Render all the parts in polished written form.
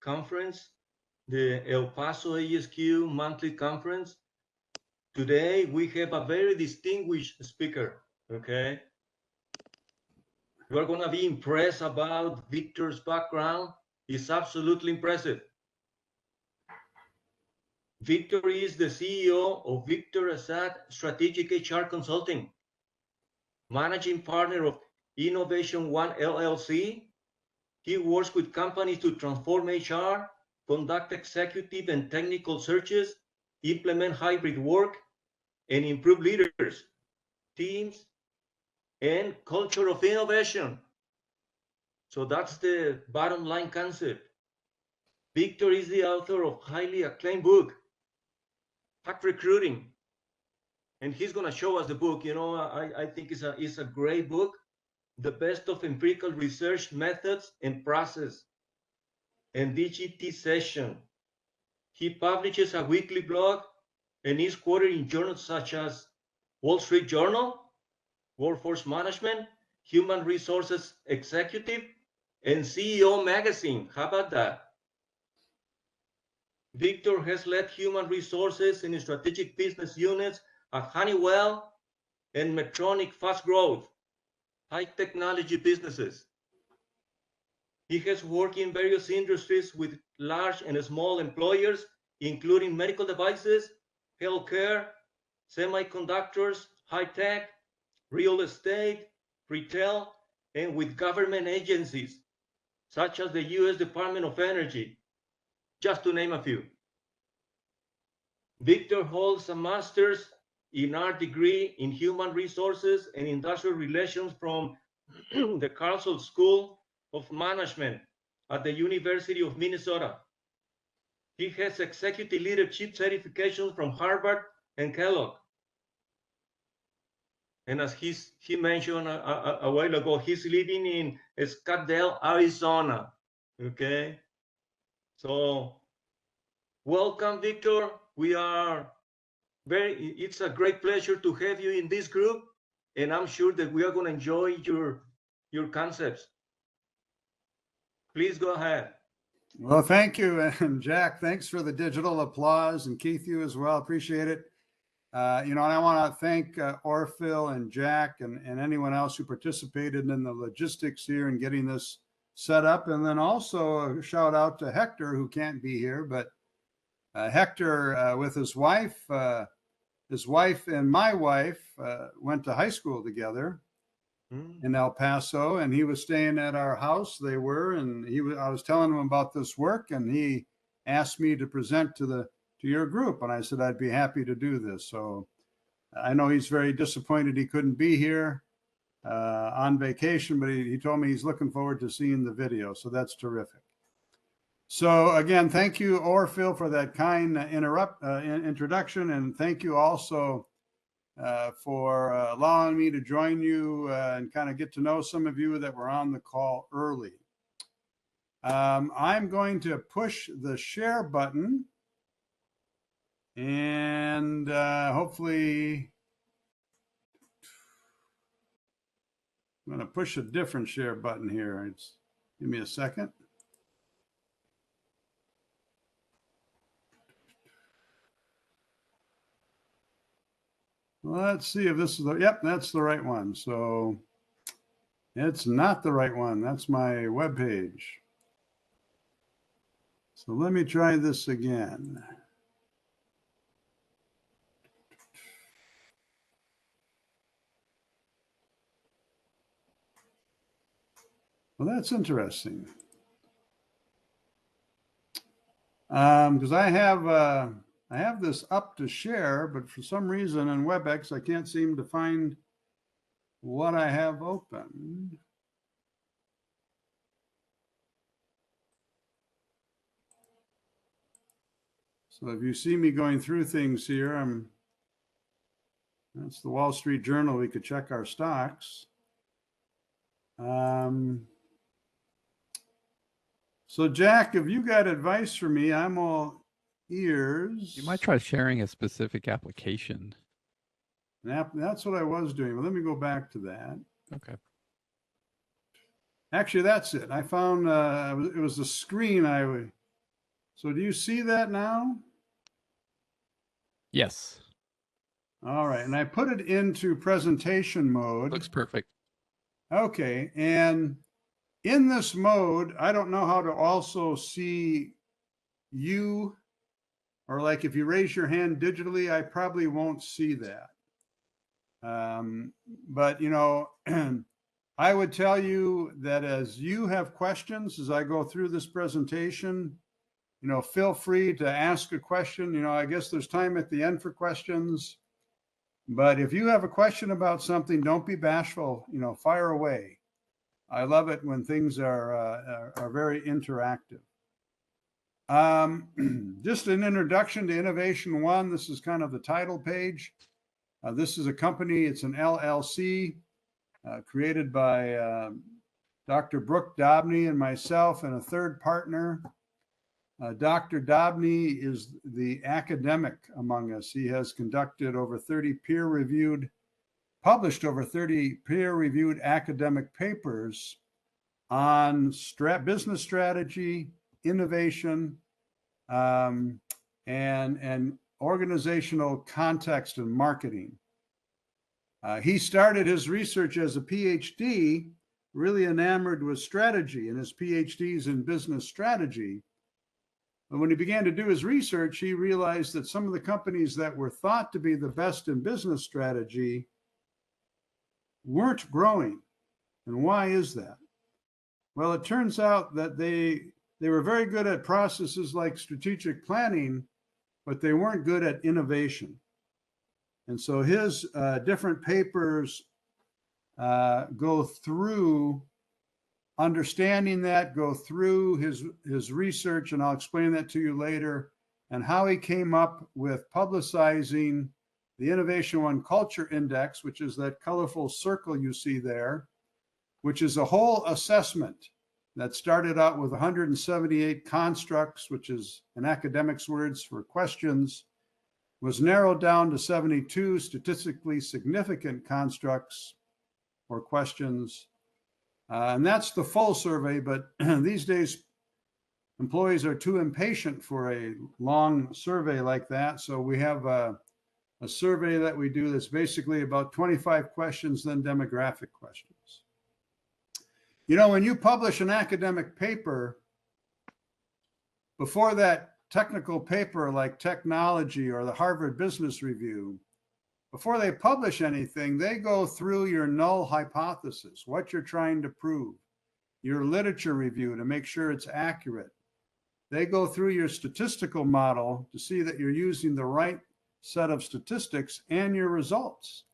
conference, the El Paso ASQ monthly conference. Today we have a very distinguished speaker, okay? You're gonna be impressed about Victor's background. It's absolutely impressive. Victor is the CEO of Victor Assad Strategic HR Consulting, managing partner of InnovationOne LLC. He works with companies to transform HR, conduct executive and technical searches, implement hybrid work, and improve leaders, teams, and culture of innovation. So that's the bottom line concept. Victor is the author of highly acclaimed book, Hack Recruiting. And he's going to show us the book. You know, I think it's a great book, the best of empirical research methods and process and digitization. He publishes a weekly blog and is quoted in journals such as Wall Street Journal, Workforce Management, Human Resources Executive, and CEO Magazine. How about that? Victor has led human resources in strategic business units at Honeywell and Medtronic fast growth, high technology businesses. He has worked in various industries with large and small employers, including medical devices, healthcare, semiconductors, high tech, real estate, retail, and with government agencies, such as the U.S. Department of Energy, just to name a few. Victor holds a master's in art degree in human resources and industrial relations from the Carlson School of Management at the University of Minnesota. He has executive leadership certifications from Harvard and Kellogg. And as he mentioned a while ago, he's living in Scottsdale, Arizona. Okay. So welcome, Victor. It's a great pleasure to have you in this group. And I'm sure that we are going to enjoy your concepts. Please go ahead. Well, thank you. And Jack, thanks for the digital applause, and Keith, you as well. Appreciate it. You know, and I want to thank Orphil and Jack and anyone else who participated in the logistics here and getting this set up. And then also a shout out to Hector, who can't be here, but Hector with his wife and my wife went to high school together in El Paso, and he was staying at our house. They were, and I was telling him about this work, and he asked me to present to your group, and I said I'd be happy to do this. So I know he's very disappointed he couldn't be here on vacation, but he told me he's looking forward to seeing the video. So that's terrific. So again, thank you, Orphil, for that kind introduction, and thank you also for allowing me to join you and kind of get to know some of you that were on the call early. I'm going to push the share button, and hopefully I'm going to push a different share button here. Give me a second. Let's see if this is yep, that's the right one. So it's not the right one. That's my web page. So let me try this again. Well, that's interesting. Because I have this up to share, but for some reason in WebEx, I can't seem to find what I have open. So if you see me going through things here, that's the Wall Street Journal. We could check our stocks. So Jack, if you got advice for me, I'm all ears. You might try sharing a specific application. That's what I was doing. Well, let me go back to that. Okay. Actually, that's it. I found it was the screen I would. So do you see that now? Yes. All right, and I put it into presentation mode. Looks perfect. Okay, and in this mode, I don't know how to also see you, or like if you raise your hand digitally, I probably won't see that. But you know, I would tell you that as you have questions as I go through this presentation, you know, feel free to ask a question. You know, I guess there's time at the end for questions. But if you have a question about something, don't be bashful. You know, fire away. I love it when things are very interactive. Just an introduction to InnovationOne. This is kind of the title page. This is a company. It's an LLC created by Dr. Brooke Dobney and myself and a third partner. Dr. Dobney is the academic among us. He has conducted over 30 published over 30 peer-reviewed academic papers on business strategy, innovation, and organizational context and marketing. He started his research as a PhD, really enamored with strategy, and his PhD's in business strategy. But when he began to do his research, he realized that some of the companies that were thought to be the best in business strategy weren't growing. And why is that? Well, it turns out that they were very good at processes like strategic planning, but they weren't good at innovation. And so his different papers go through understanding that, go through his research, and I'll explain that to you later, and how he came up with publicizing the InnovationOne Culture Index, which is that colorful circle you see there, which is a whole assessment that started out with 178 constructs, which is in academics' words for questions, was narrowed down to 72 statistically significant constructs or questions. And that's the full survey, but these days, employees are too impatient for a long survey like that. So we have a survey that we do that's basically about 25 questions, then demographic questions. You know, when you publish an academic paper, before that technical paper like technology or the Harvard Business Review, before they publish anything, they go through your null hypothesis, what you're trying to prove, your literature review to make sure it's accurate. They go through your statistical model to see that you're using the right set of statistics and your results.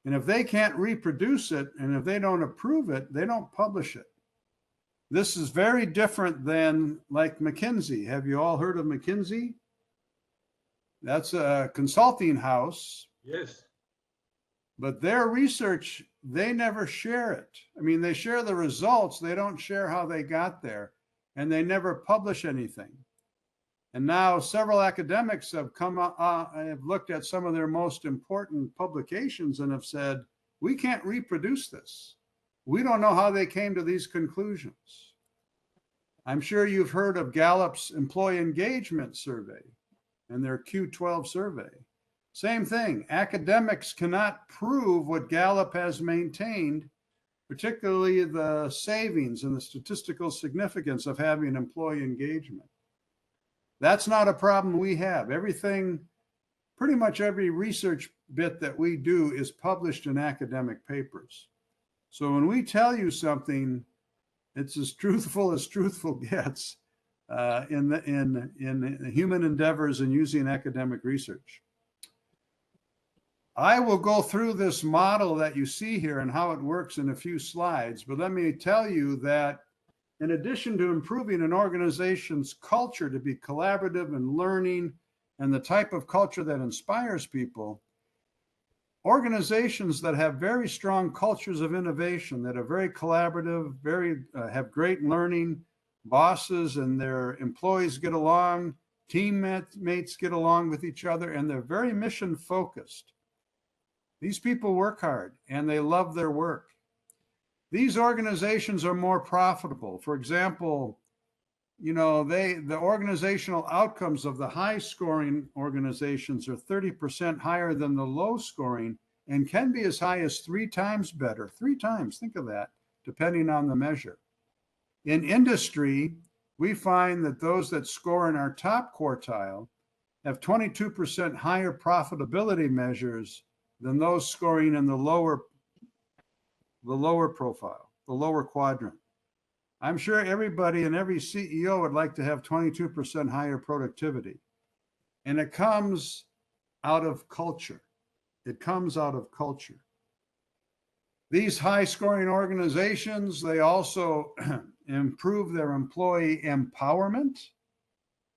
And if they can't reproduce it, and if they don't approve it, they don't publish it. This is very different than like McKinsey. Have you all heard of McKinsey? That's a consulting house. Yes. But their research, they never share it. I mean, they share the results. They don't share how they got there, and they never publish anything. And now several academics have have looked at some of their most important publications and have said, we can't reproduce this. We don't know how they came to these conclusions. I'm sure you've heard of Gallup's employee engagement survey and their Q12 survey. Same thing, academics cannot prove what Gallup has maintained, particularly the savings and the statistical significance of having employee engagement. That's not a problem we have. Everything, pretty much every research bit that we do is published in academic papers. So when we tell you something, it's as truthful gets in human endeavors and using academic research. I will go through this model that you see here and how it works in a few slides, but let me tell you that in addition to improving an organization's culture to be collaborative and learning and the type of culture that inspires people, organizations that have very strong cultures of innovation, that are very collaborative, have great learning, bosses and their employees get along, teammates get along with each other, and they're very mission focused. These people work hard and they love their work. these organizations are more profitable. For example, you know, the organizational outcomes of the high scoring organizations are 30% higher than the low scoring and can be as high as 3 times better. 3 times, think of that, depending on the measure. In industry, we find that those that score in our top quartile have 22% higher profitability measures than those scoring in the lower profile, the lower quadrant. I'm sure everybody and every CEO would like to have 22% higher productivity. And it comes out of culture. It comes out of culture. These high scoring organizations, they also improve their employee empowerment,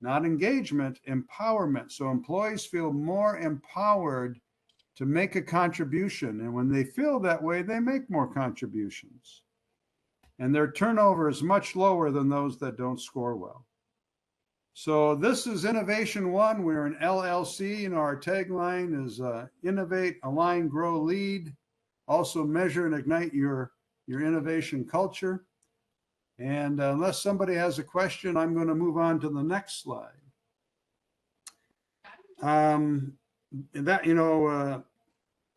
not engagement, empowerment. So employees feel more empowered to make a contribution. And when they feel that way, they make more contributions. And their turnover is much lower than those that don't score well. So this is InnovationOne. We're an LLC, and our tagline is innovate, align, grow, lead. Also measure and ignite your innovation culture. And unless somebody has a question, I'm going to move on to the next slide.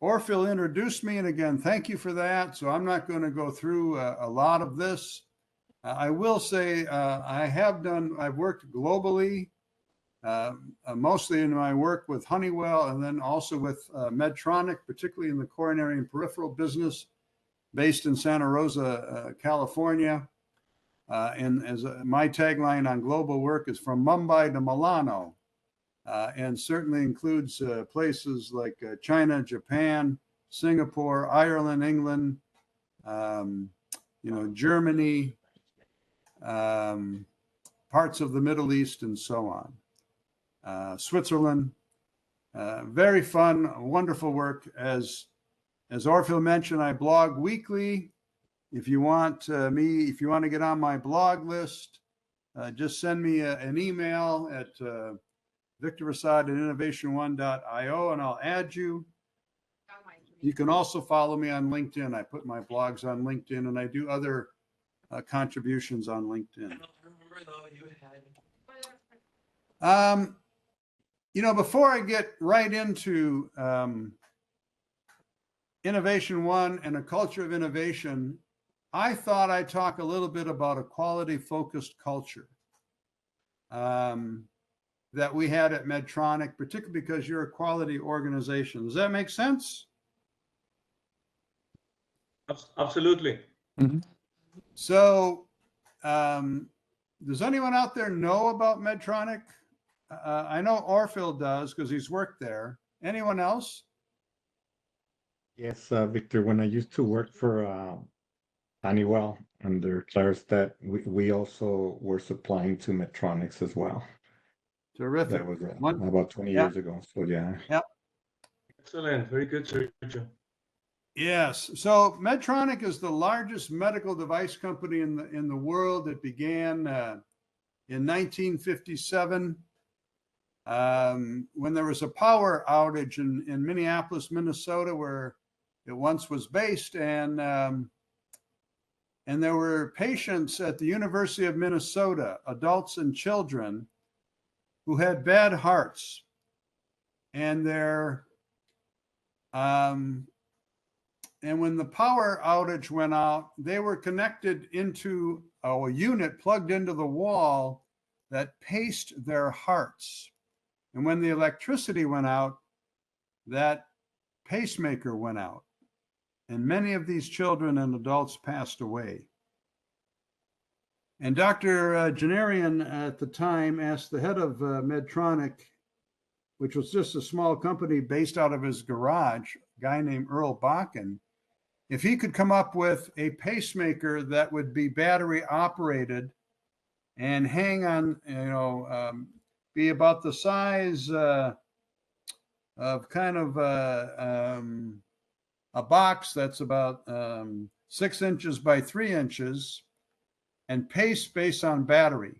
Orfil introduced me, and again, thank you for that. So I'm not going to go through a lot of this. I will say I've worked globally, mostly in my work with Honeywell and then also with Medtronic, particularly in the coronary and peripheral business based in Santa Rosa, California. And as my tagline on global work is from Mumbai to Milano. And certainly includes places like China, Japan, Singapore, Ireland, England, Germany, parts of the Middle East, and so on. Switzerland. Very fun, wonderful work. As Orfil mentioned, I blog weekly. If you want if you want to get on my blog list, just send me an email at Victor Assad at InnovationOne.io, and I'll add you. You can also follow me on LinkedIn. I put my blogs on LinkedIn, and I do other contributions on LinkedIn. Before I get right into InnovationOne and a culture of innovation, I thought I'd talk a little bit about a quality-focused culture that we had at Medtronic, particularly because you're a quality organization. Does that make sense? Absolutely. Mm-hmm. So does anyone out there know about Medtronic? I know Orfil does because he's worked there. Anyone else? Yes, Victor, when I used to work for Honeywell under Claristad, we also were supplying to Medtronics as well. Terrific. That was about 20 years ago. So yeah. Yep. Excellent. Very good, Sergio. Yes. So Medtronic is the largest medical device company in the world. It began in 1957 when there was a power outage in Minneapolis, Minnesota, where it once was based, and there were patients at the University of Minnesota, adults and children, who had bad hearts, and and when the power outage went out, they were connected into a unit plugged into the wall that paced their hearts. And when the electricity went out, that pacemaker went out. And many of these children and adults passed away. And Dr. Janarian at the time asked the head of Medtronic, which was just a small company based out of his garage, a guy named Earl Bakken, if he could come up with a pacemaker that would be battery operated and hang on, be about the size of kind of a box that's about 6 inches by 3 inches and pace based on battery.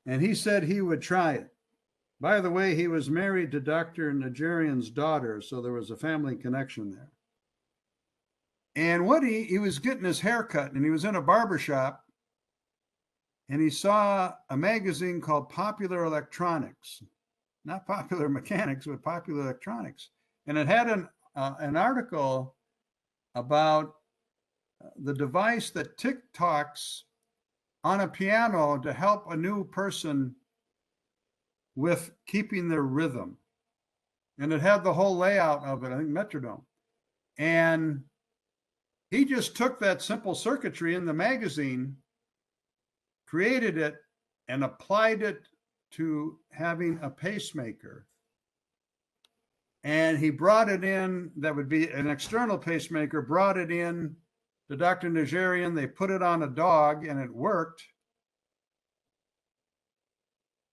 And he said he would try it. By the way, he was married to Dr. Najarian's daughter, so there was a family connection there. And what he was getting his hair cut, and he was in a barber shop, and he saw a magazine called Popular Electronics, not Popular Mechanics, but Popular Electronics. And it had an article about the device that tick-tocks on a piano to help a new person with keeping their rhythm. And it had the whole layout of it, I think metronome. And he just took that simple circuitry in the magazine, created it, and applied it to having a pacemaker. And he brought it in, that would be an external pacemaker, brought it in to Dr. Najarian. They put it on a dog and it worked.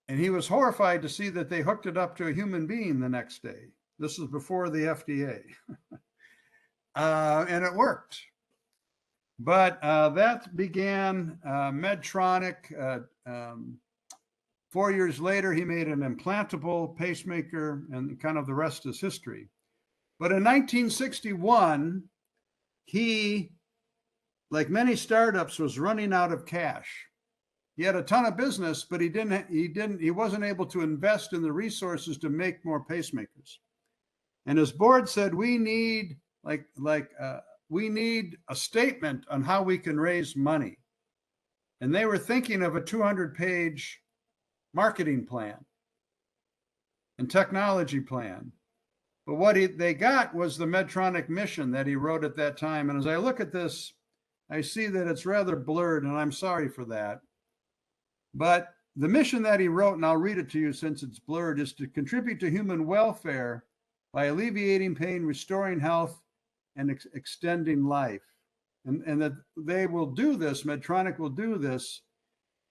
And he was horrified to see that they hooked it up to a human being the next day. This was before the FDA. And it worked. But that began Medtronic. 4 years later, he made an implantable pacemaker, and kind of the rest is history. But in 1961, he, like many startups, was running out of cash. He had a ton of business, but he wasn't able to invest in the resources to make more pacemakers. And his board said, we need we need a statement on how we can raise money. And they were thinking of a 200-page marketing plan and technology plan. But what they got was the Medtronic mission that he wrote at that time. And as I look at this, I see that it's rather blurred, and I'm sorry for that. But the mission that he wrote, and I'll read it to you since it's blurred, is to contribute to human welfare by alleviating pain, restoring health, and extending life. And that they will do this, Medtronic will do this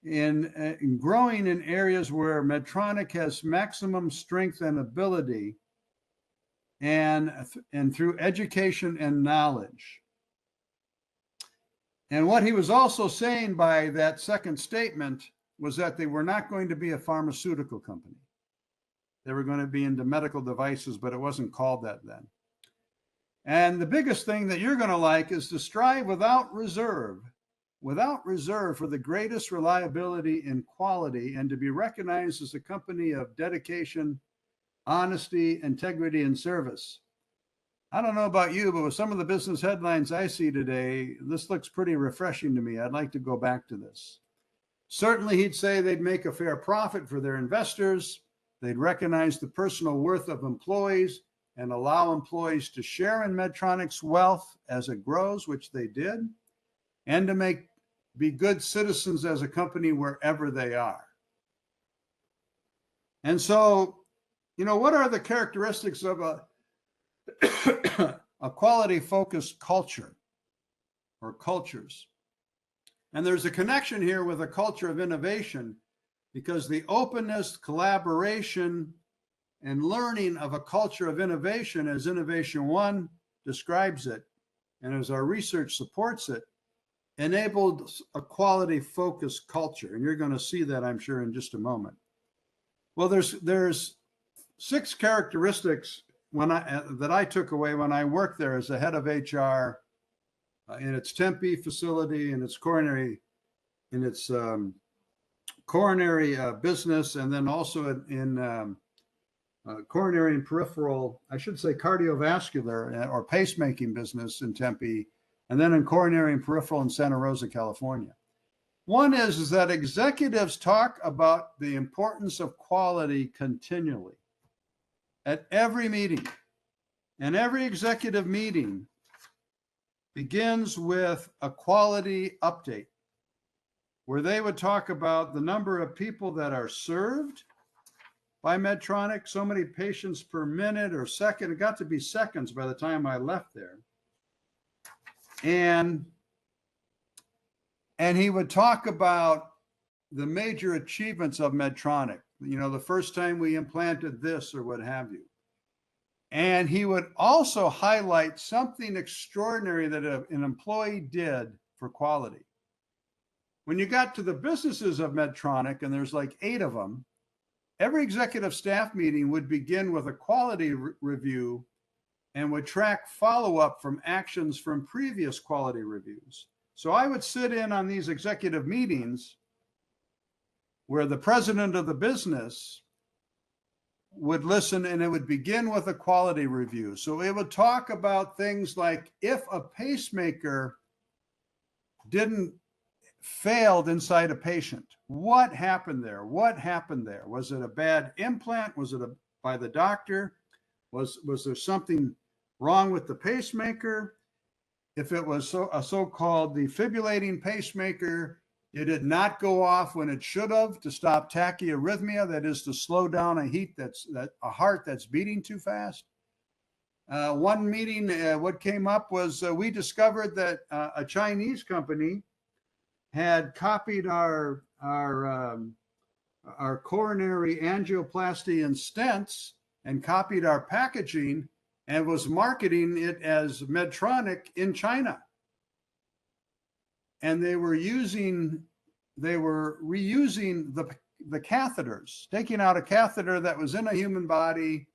in growing in areas where Medtronic has maximum strength and ability, and through education and knowledge. And what he was also saying by that second statement was that they were not going to be a pharmaceutical company. They were going to be into medical devices, but it wasn't called that then. And the biggest thing that you're going to like is to strive without reserve for the greatest reliability and quality, and to be recognized as a company of dedication, honesty, integrity, and service. I don't know about you, but with some of the business headlines I see today, this looks pretty refreshing to me. I'd like to go back to this. Certainly, he'd say they'd make a fair profit for their investors. They'd recognize the personal worth of employees and allow employees to share in Medtronic's wealth as it grows, which they did, and to be good citizens as a company wherever they are. And so, what are the characteristics of a quality-focused culture or cultures? And there's a connection here with a culture of innovation, because the openness, collaboration, and learning of a culture of innovation, as InnovationOne describes it, and as our research supports it, enabled a quality-focused culture. And you're going to see that, I'm sure, in just a moment. Well, there's 6 characteristics that I took away when I worked there as the head of HR in its Tempe facility, in its coronary business, and then also in coronary and peripheral, I should say cardiovascular or pacemaking business in Tempe, and then in coronary and peripheral in Santa Rosa, California. One is that executives talk about the importance of quality continually at every meeting. And every executive meeting begins with a quality update, where they would talk about the number of people that are served by Medtronic, so many patients per minute or second. It got to be seconds by the time I left there. And he would talk about the major achievements of Medtronic, the first time we implanted this or what have you. And he would also highlight something extraordinary that an employee did for quality. When you got to the businesses of Medtronic, and there's like 8 of them, every executive staff meeting would begin with a quality review and would track follow-up from actions from previous quality reviews. So I would sit in on these executive meetings where the president of the business would listen, and it would begin with a quality review. So it would talk about things like if a pacemaker failed inside a patient, what happened there? What happened there? Was it a bad implant? Was it by the doctor? Was there something wrong with the pacemaker? If it was a so-called defibrillating pacemaker, it did not go off when it should have to stop tachyarrhythmia, that is to slow down a heart that's beating too fast. One meeting, what came up was we discovered that a Chinese company had copied our coronary angioplasty and stents and copied our packaging and was marketing it as Medtronic in China. And they were reusing the catheters, taking out a catheter that was in a human body,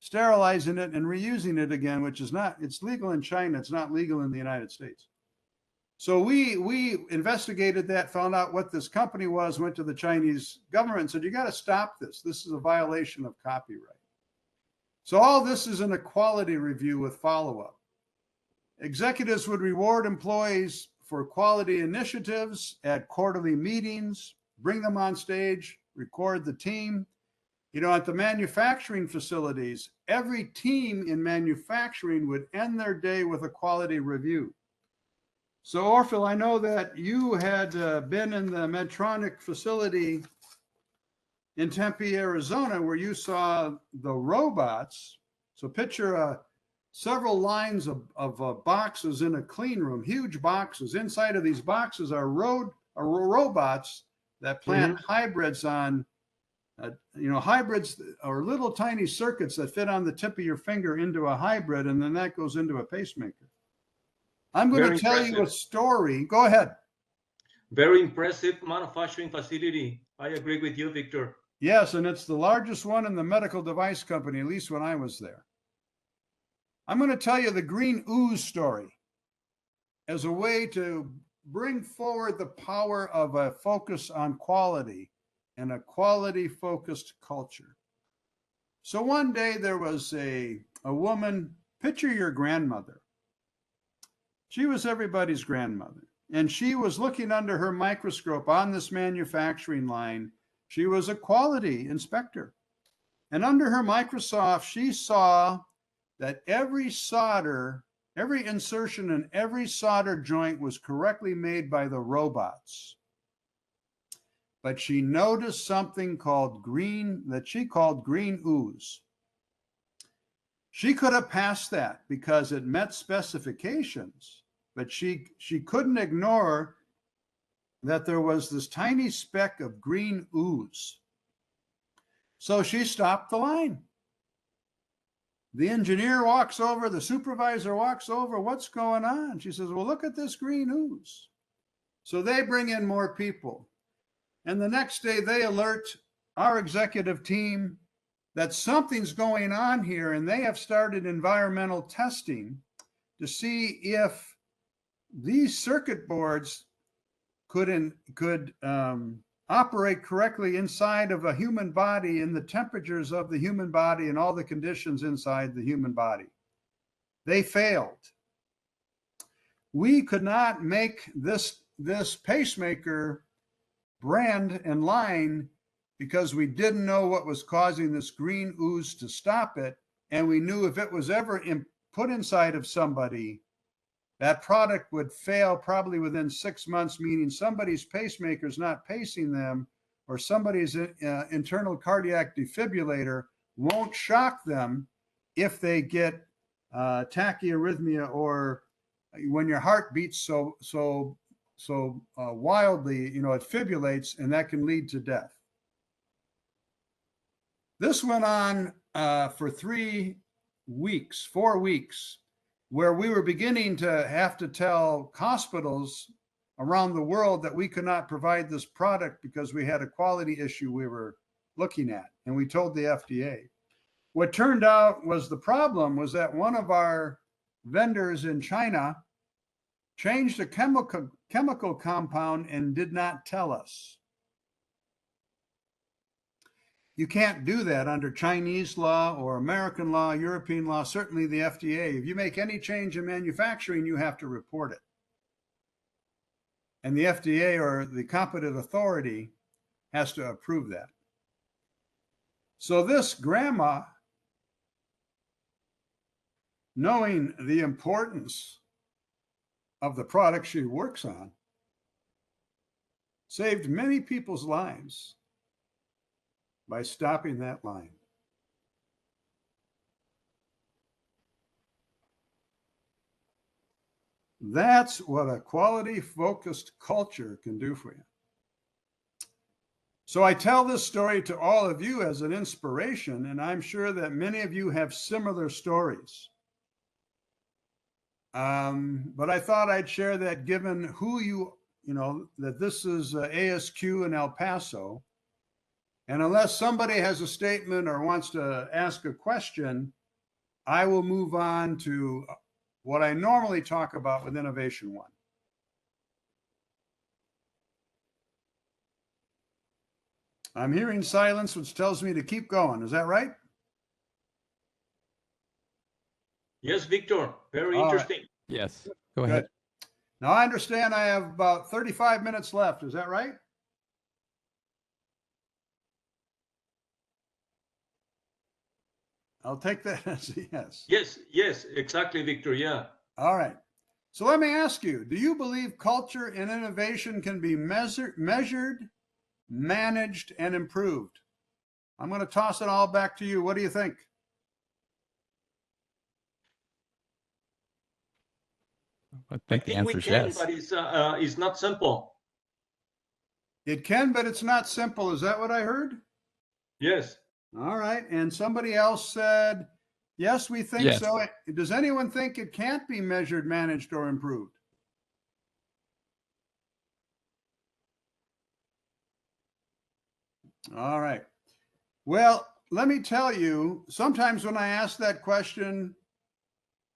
sterilizing it and reusing it again, which is not, it's legal in China. It's not legal in the United States. So we investigated that, found out what this company was, went to the Chinese government and said, you got to stop this. This is a violation of copyright. So all this is in a quality review with follow-up. Executives would reward employees for quality initiatives at quarterly meetings, bring them on stage, record the team. You know, at the manufacturing facilities, every team in manufacturing would end their day with a quality review. So Orfil, I know that you had been in the Medtronic facility in Tempe, Arizona, where you saw the robots. So picture several lines of boxes in a clean room, huge boxes. Inside of these boxes are robots that plant hybrids on, hybrids are little tiny circuits that fit on the tip of your finger into a hybrid, and then that goes into a pacemaker. I'm going to tell you a story. Go ahead. Very impressive manufacturing facility. I agree with you, Victor. Yes, and it's the largest one in the medical device company, at least when I was there. I'm going to tell you the green ooze story as a way to bring forward the power of a focus on quality and a quality-focused culture. So one day there was a woman, picture your grandmother. She was everybody's grandmother, and she was looking under her microscope on this manufacturing line. She was a quality inspector. And under her microscope, she saw that every solder, every insertion in every solder joint was correctly made by the robots. But she noticed something called that she called green ooze. She could have passed that because it met specifications, but she couldn't ignore that there was this tiny speck of green ooze. So she stopped the line. The engineer walks over, the supervisor walks over, what's going on? She says, well, look at this green ooze. So they bring in more people. And the next day they alert our executive team that something's going on here, and they have started environmental testing to see if these circuit boards could operate correctly inside of a human body in the temperatures of the human body and all the conditions inside the human body. They failed. We could not make this pacemaker brand and line because we didn't know what was causing this green ooze to stop it. And we knew if it was ever put inside of somebody, that product would fail probably within 6 months, meaning somebody's pacemaker is not pacing them, or somebody's internal cardiac defibrillator won't shock them if they get tachyarrhythmia, or when your heart beats so wildly, it fibrillates, and that can lead to death. This went on for 4 weeks, where we were beginning to have to tell hospitals around the world that we could not provide this product because we had a quality issue we were looking at, and we told the FDA. What turned out was the problem was that one of our vendors in China changed a chemical compound and did not tell us. You can't do that under Chinese law or American law, European law, certainly the FDA. If you make any change in manufacturing, you have to report it. And the FDA or the competent authority has to approve that. So this grandma, knowing the importance of the product she works on, saved many people's lives by stopping that line. That's what a quality-focused culture can do for you. So I tell this story to all of you as an inspiration, and I'm sure that many of you have similar stories. But I thought I'd share that given who you know, that this is ASQ in El Paso. And unless somebody has a statement or wants to ask a question, I will move on to what I normally talk about with InnovationOne. I'm hearing silence, which tells me to keep going. Is that right? Yes, Victor, very All right. interesting. Yes, go Good. ahead. Now I understand I have about 35 minutes left. Is that right? I'll take that as a yes. Yes, exactly, Victor, yeah. All right. So let me ask you, do you believe culture and innovation can be measured, managed, and improved? I'm going to toss it all back to you. What do you think? I think the answer we is can, yes. but it's not simple. It can, but it's not simple. Is that what I heard? Yes. All right. And somebody else said, yes, we think Yes. so. Does anyone think it can't be measured, managed, or improved? All right. Well, let me tell you, sometimes when I ask that question,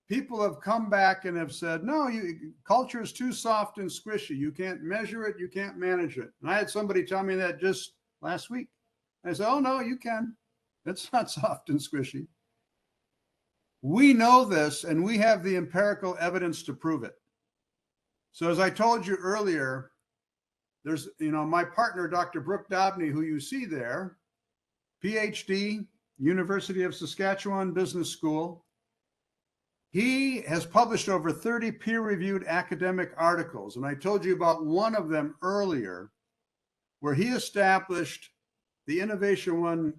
people have come back and have said, no, culture is too soft and squishy. You can't measure it. You can't manage it. And I had somebody tell me that just last week. I said, oh, no, you can. It's not soft and squishy. We know this, and we have the empirical evidence to prove it. So as I told you earlier, there's, my partner, Dr. Brooke Dobney, who you see there, PhD, University of Saskatchewan Business School. He has published over 30 peer-reviewed academic articles, and I told you about one of them earlier, where he established the InnovationOne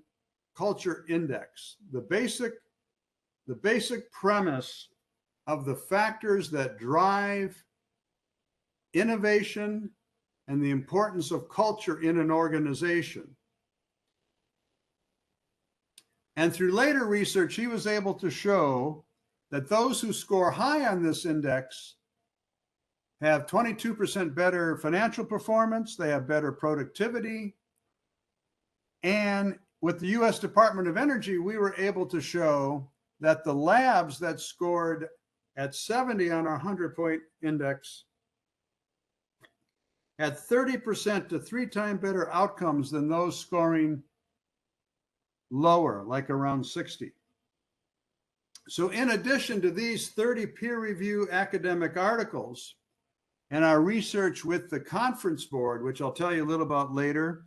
Culture Index, the basic premise of the factors that drive innovation and the importance of culture in an organization. And through later research, he was able to show that those who score high on this index have 22% better financial performance, they have better productivity, and with the US Department of Energy, we were able to show that the labs that scored at 70 on our 100-point index had 30% to 3 times better outcomes than those scoring lower, like around 60. So in addition to these 30 peer-review academic articles and our research with the conference board, which I'll tell you a little about later,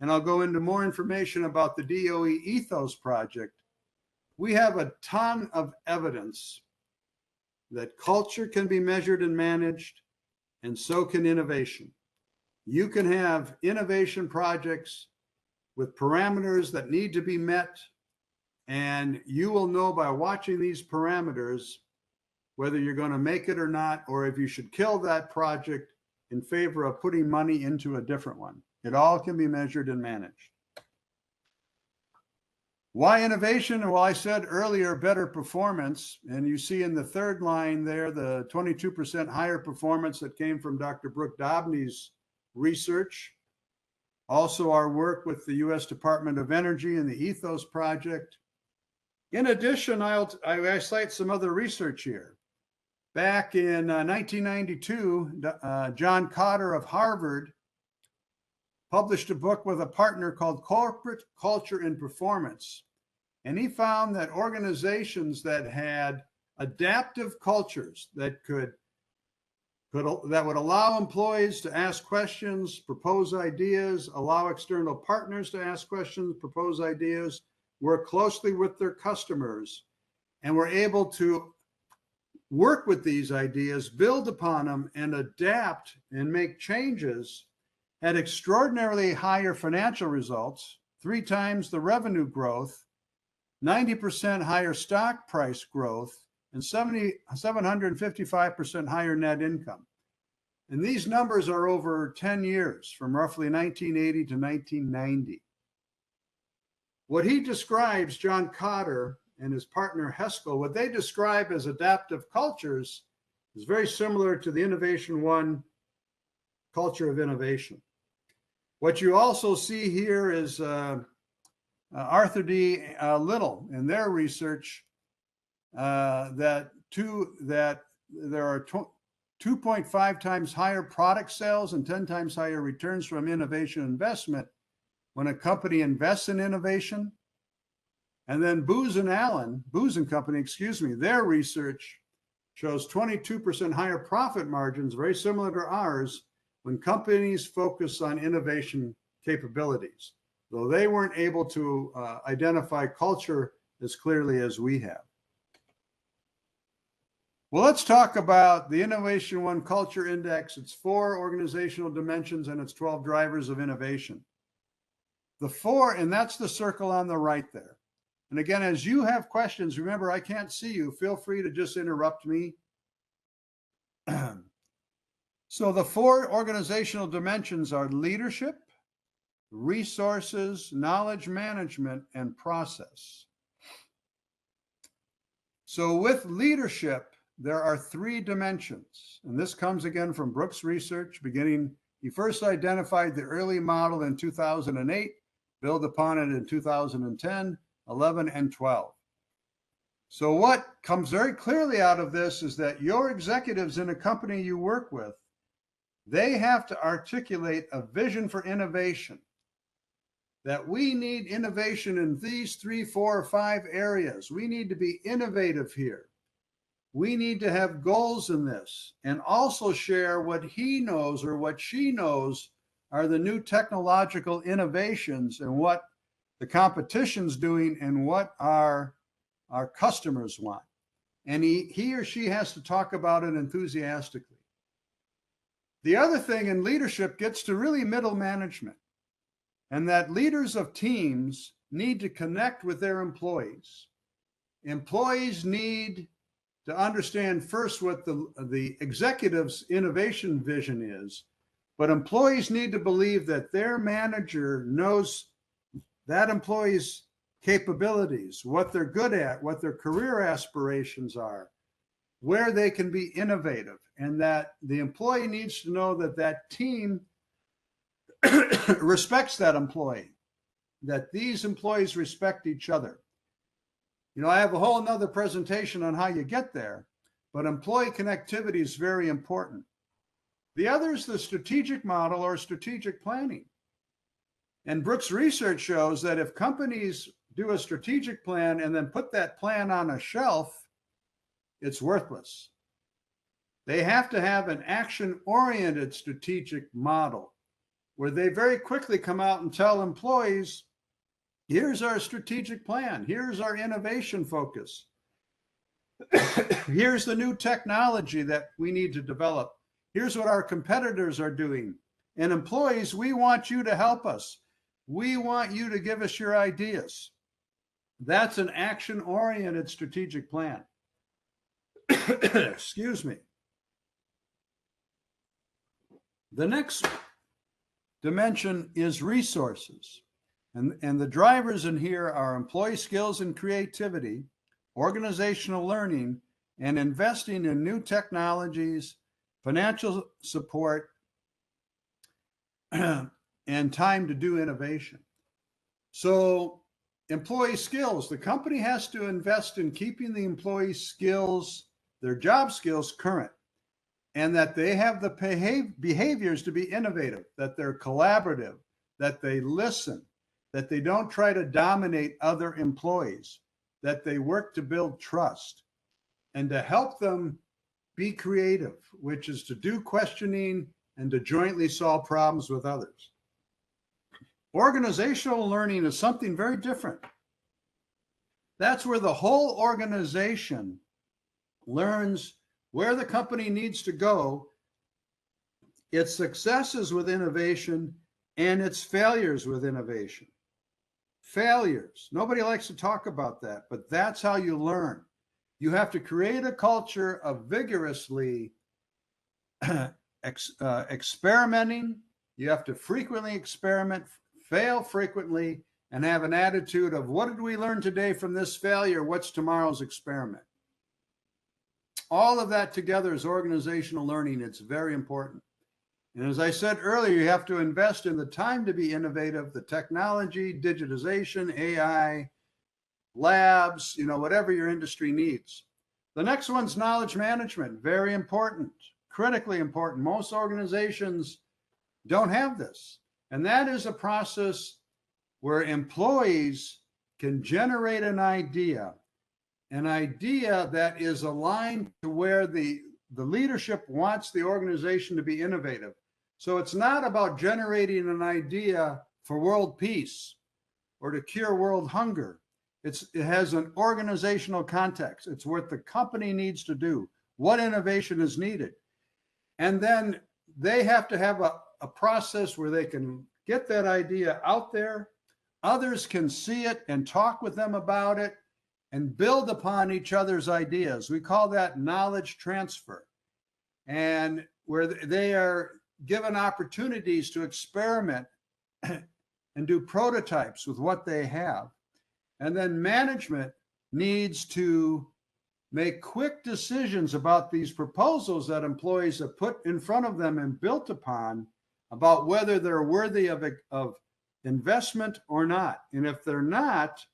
and I'll go into more information about the DOE Ethos project, we have a ton of evidence that culture can be measured and managed, and so can innovation. You can have innovation projects with parameters that need to be met, and you will know by watching these parameters whether you're going to make it or not, or if you should kill that project in favor of putting money into a different one. It all can be measured and managed. Why innovation? Well, I said earlier, better performance. And you see in the third line there, the 22% higher performance that came from Dr. Brooke Dobney's research. Also our work with the US Department of Energy and the Ethos project. In addition, I cite some other research here. Back in 1992, John Cotter of Harvard published a book with a partner called Corporate Culture and Performance. And he found that organizations that had adaptive cultures that would allow employees to ask questions, propose ideas, allow external partners to ask questions, propose ideas, work closely with their customers, and were able to work with these ideas, build upon them, and adapt and make changes, had extraordinarily higher financial results, 3 times the revenue growth, 90% higher stock price growth, and 755% higher net income. And these numbers are over 10 years, from roughly 1980 to 1990. What he describes, John Cotter and his partner Heskel, what they describe as adaptive cultures is very similar to the InnovationOne culture of innovation. What you also see here is Arthur D. Little in their research that there are 2.5 times higher product sales and 10 times higher returns from innovation investment when a company invests in innovation. And then Booz and Company, their research shows 22% higher profit margins, very similar to ours, when companies focus on innovation capabilities, though they weren't able to identify culture as clearly as we have. Well, let's talk about the InnovationOne Culture Index. It's 4 organizational dimensions and it's 12 drivers of innovation. The 4, and that's the circle on the right there. And again, as you have questions, remember, I can't see you. Feel free to just interrupt me. So the 4 organizational dimensions are leadership, resources, knowledge management, and process. So with leadership, there are 3 dimensions. And this comes again from Brooks Research, he first identified the early model in 2008, built upon it in 2010, 11, and 12. So what comes very clearly out of this is that your executives in a company you work with, they have to articulate a vision for innovation, that we need innovation in these 3, 4, or 5 areas. We need to be innovative here. We need to have goals in this and also share what he knows or what she knows are the new technological innovations and what the competition's doing and what our customers want. And he or she has to talk about it enthusiastically. The other thing in leadership gets to really middle management, and that leaders of teams need to connect with their employees. Employees need to understand first what the executive's innovation vision is, but employees need to believe that their manager knows that employee's capabilities, what they're good at, what their career aspirations are, where they can be innovative, and that the employee needs to know that that team respects that employee, that these employees respect each other. You know, I have a whole nother presentation on how you get there, but employee connectivity is very important. The other is the strategic model or strategic planning. And Brooks Research shows that if companies do a strategic plan and then put that plan on a shelf, it's worthless. They have to have an action-oriented strategic model where they very quickly come out and tell employees, here's our strategic plan. Here's our innovation focus. Here's the new technology that we need to develop. Here's what our competitors are doing. And employees, we want you to help us. We want you to give us your ideas. That's an action-oriented strategic plan. Excuse me. The next dimension is resources. And the drivers in here are employee skills and creativity, organizational learning, and investing in new technologies, financial support, and time to do innovation. So employee skills. The company has to invest in keeping the employee skills, their job skills, current, and that they have the behaviors to be innovative, that they're collaborative, that they listen, that they don't try to dominate other employees, that they work to build trust, and to help them be creative, which is to do questioning and to jointly solve problems with others. Organizational learning is something very different. That's where the whole organization learns where the company needs to go, its successes with innovation and its failures with innovation. Failures. Nobody likes to talk about that, but that's how you learn. You have to create a culture of vigorously experimenting. You have to frequently experiment, fail frequently, and have an attitude of, what did we learn today from this failure? What's tomorrow's experiment? All of that together is organizational learning. It's very important. And as I said earlier, you have to invest in the time to be innovative, the technology, digitization, AI, labs, whatever your industry needs. The next one's knowledge management. Very important, critically important. Most organizations don't have this. And that is a process where employees can generate an idea that is aligned to where the leadership wants the organization to be innovative. So it's not about generating an idea for world peace or to cure world hunger. It has an organizational context. It's what the company needs to do, what innovation is needed. And then they have to have a process where they can get that idea out there. Others can see it and talk with them about it and build upon each other's ideas. We call that knowledge transfer. And where they are given opportunities to experiment and do prototypes with what they have. And then management needs to make quick decisions about these proposals that employees have put in front of them and built upon, about whether they're worthy of investment or not. And if they're not,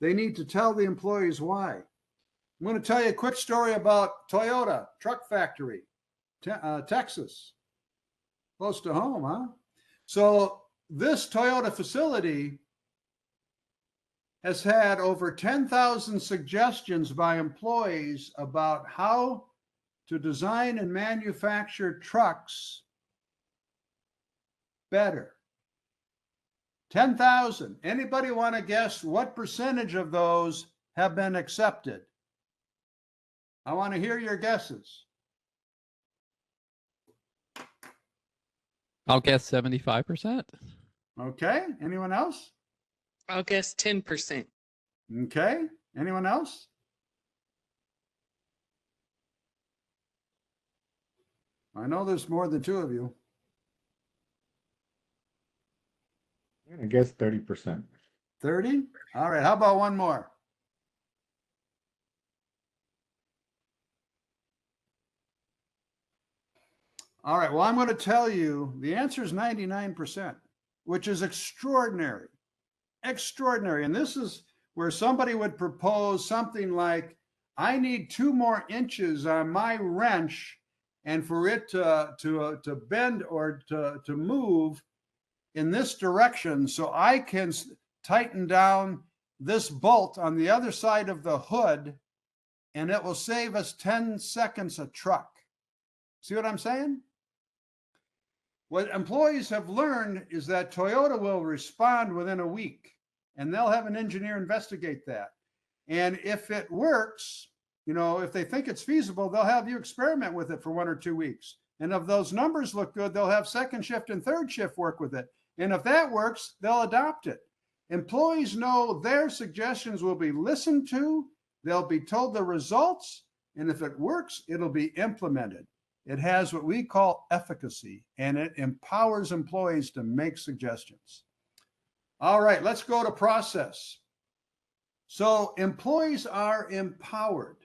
they need to tell the employees why. I'm going to tell you a quick story about Toyota truck factory, Texas. Close to home, huh? So this Toyota facility has had over 10,000 suggestions by employees about how to design and manufacture trucks better. 10,000. Anybody want to guess what percentage of those have been accepted? I want to hear your guesses. I'll guess 75%. Okay. Anyone else? I'll guess 10%. Okay. Anyone else? I know there's more than two of you. I guess 30%. 30? All right. How about one more? All right. Well, I'm going to tell you the answer is 99%, which is extraordinary. Extraordinary. And this is where somebody would propose something like, I need 2 more inches on my wrench, and for it to bend or to move in this direction, so I can tighten down this bolt on the other side of the hood, and it will save us 10 seconds a truck. See what I'm saying? What employees have learned is that Toyota will respond within a week, and they'll have an engineer investigate that. And if it works, if they think it's feasible, they'll have you experiment with it for 1 or 2 weeks. And if those numbers look good, they'll have second shift and third shift work with it. And if that works, they'll adopt it. Employees know their suggestions will be listened to, they'll be told the results, and if it works, it'll be implemented. It has what we call efficacy, and it empowers employees to make suggestions. All right, let's go to process. So employees are empowered.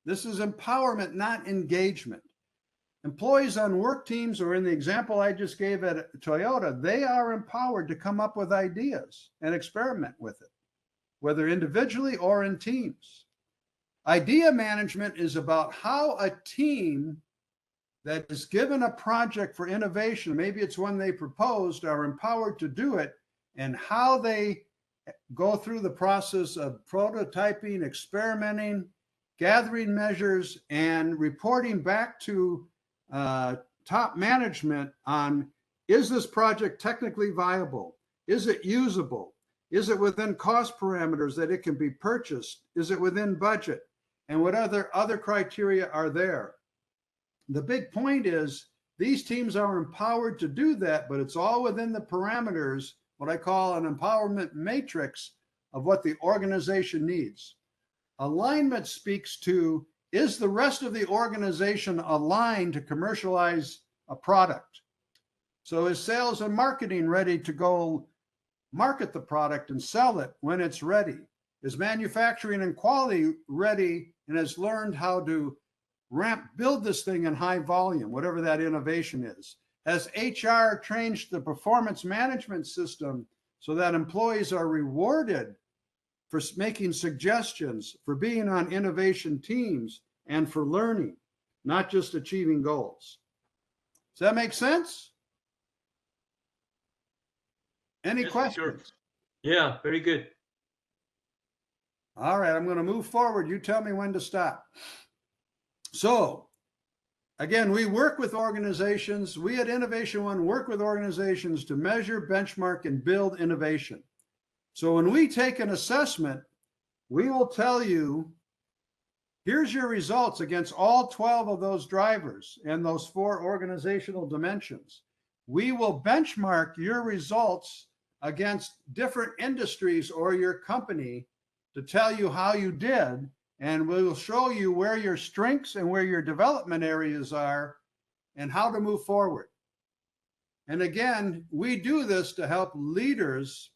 This is empowerment, not engagement. Employees on work teams, or in the example I just gave at Toyota, they are empowered to come up with ideas and experiment with it. whether individually or in teams. Idea management is about how a team that is given a project for innovation, maybe it's one they proposed, are empowered to do it, and how they go through the process of prototyping, experimenting, gathering measures, and reporting back to top management on, is this project technically viable? Is it usable? Is it within cost parameters that it can be purchased? Is it within budget? And what other criteria are there? The big point is these teams are empowered to do that, but it's all within the parameters, what I call an empowerment matrix of what the organization needs. Alignment speaks to, is the rest of the organization aligned to commercialize a product? So is sales and marketing ready to go market the product and sell it when it's ready? Is manufacturing and quality ready and has learned how to build this thing in high volume, whatever that innovation is? Has HR changed the performance management system so that employees are rewarded for making suggestions, for being on innovation teams, and for learning, not just achieving goals? Does that make sense? Any Yes, questions? sure. Yeah, very good. All right, I'm going to move forward. You tell me when to stop. So, again, we work with organizations. We at InnovationOne work with organizations to measure, benchmark, and build innovation. So when we take an assessment, we will tell you, here's your results against all 12 of those drivers and those 4 organizational dimensions. We will benchmark your results against different industries or your company to tell you how you did, and we will show you where your strengths and where your development areas are and how to move forward. And again, we do this to help leaders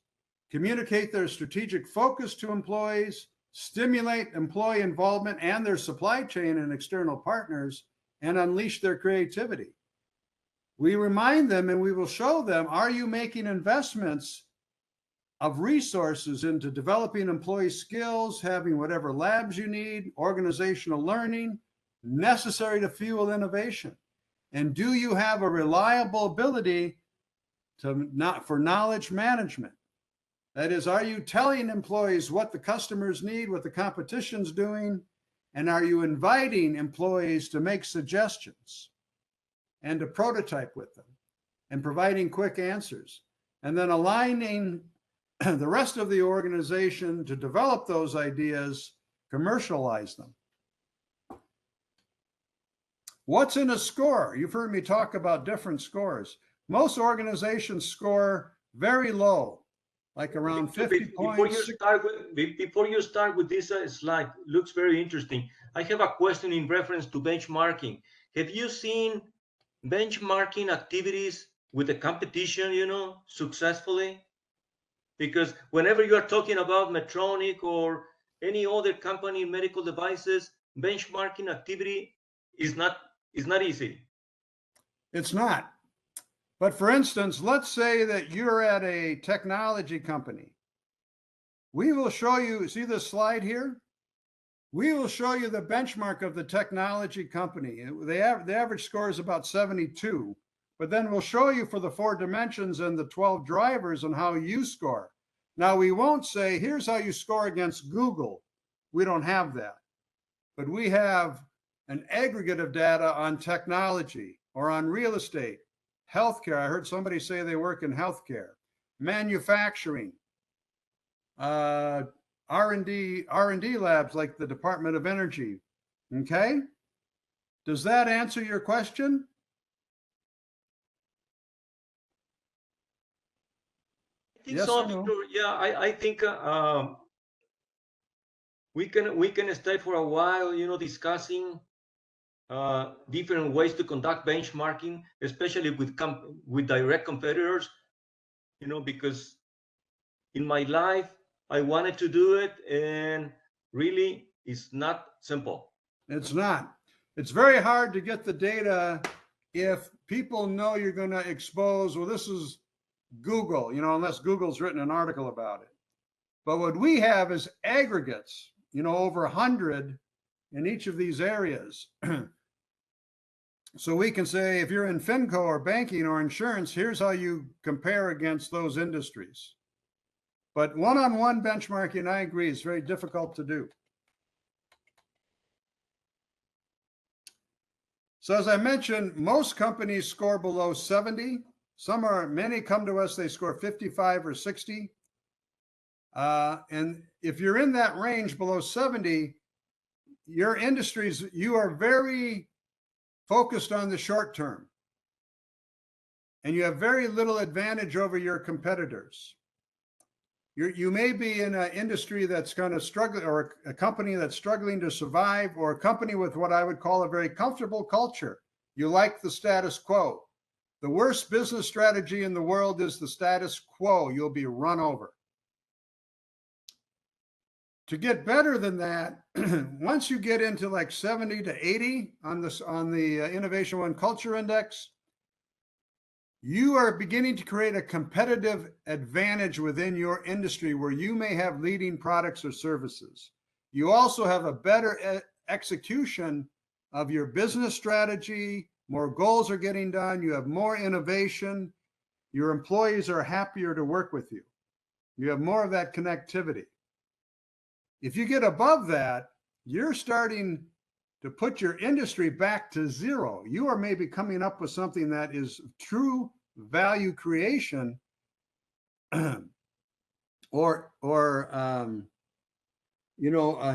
communicate their strategic focus to employees, stimulate employee involvement and their supply chain and external partners, and unleash their creativity. We remind them and we will show them, are you making investments of resources into developing employee skills, having whatever labs you need, organizational learning necessary to fuel innovation? And do you have a reliable ability for knowledge management? That is, are you telling employees what the customers need, what the competition's doing? And are you inviting employees to make suggestions and to prototype with them and providing quick answers? And then aligning the rest of the organization to develop those ideas, commercialize them. What's in a score? You've heard me talk about different scores. Most organizations score very low, like around 50 points. Before you start with this slide, looks very interesting. I have a question in reference to benchmarking. Have you seen benchmarking activities with the competition, successfully? Because whenever you are talking about Medtronic or any other company in medical devices, benchmarking activity is not easy. It's not. But for instance, let's say that you're at a technology company. We will show you, see this slide here? We will show you the benchmark of the technology company. The average score is about 72, but then we'll show you for the 4 dimensions and the 12 drivers and how you score. Now, we won't say, here's how you score against Google. We don't have that. But we have an aggregate of data on technology or on real estate, healthcare. I heard somebody say they work in healthcare, manufacturing, R&D labs like the Department of Energy. Okay? Does that answer your question? I think Yes so, or no? Victor. Yeah, I think we can stay for a while, discussing different ways to conduct benchmarking, especially with direct competitors. Because in my life I wanted to do it, and really it's not simple. It's not. It's very hard to get the data if people know you're going to expose, well, this is Google, unless Google's written an article about it. But what we have is aggregates, over 100 in each of these areas. So we can say, if you're in FinCo or banking or insurance, here's how you compare against those industries. But one-on-one benchmarking, I agree, is very difficult to do. So as I mentioned, most companies score below 70. Many come to us, they score 55 or 60. And if you're in that range below 70, your industries, you are very focused on the short term. And you have very little advantage over your competitors. You may be in an industry that's kind of struggling, or a company that's struggling to survive, or a company with what I would call a very comfortable culture. You like the status quo. The worst business strategy in the world is the status quo. You'll be run over. To get better than that, once you get into like 70 to 80 on the InnovationOne Culture Index, you are beginning to create a competitive advantage within your industry where you may have leading products or services. You also have a better execution of your business strategy. More goals are getting done. You have more innovation. Your employees are happier to work with you. You have more of that connectivity. If you get above that, you're starting to put your industry back to zero. You are maybe coming up with something that is true value creation, or a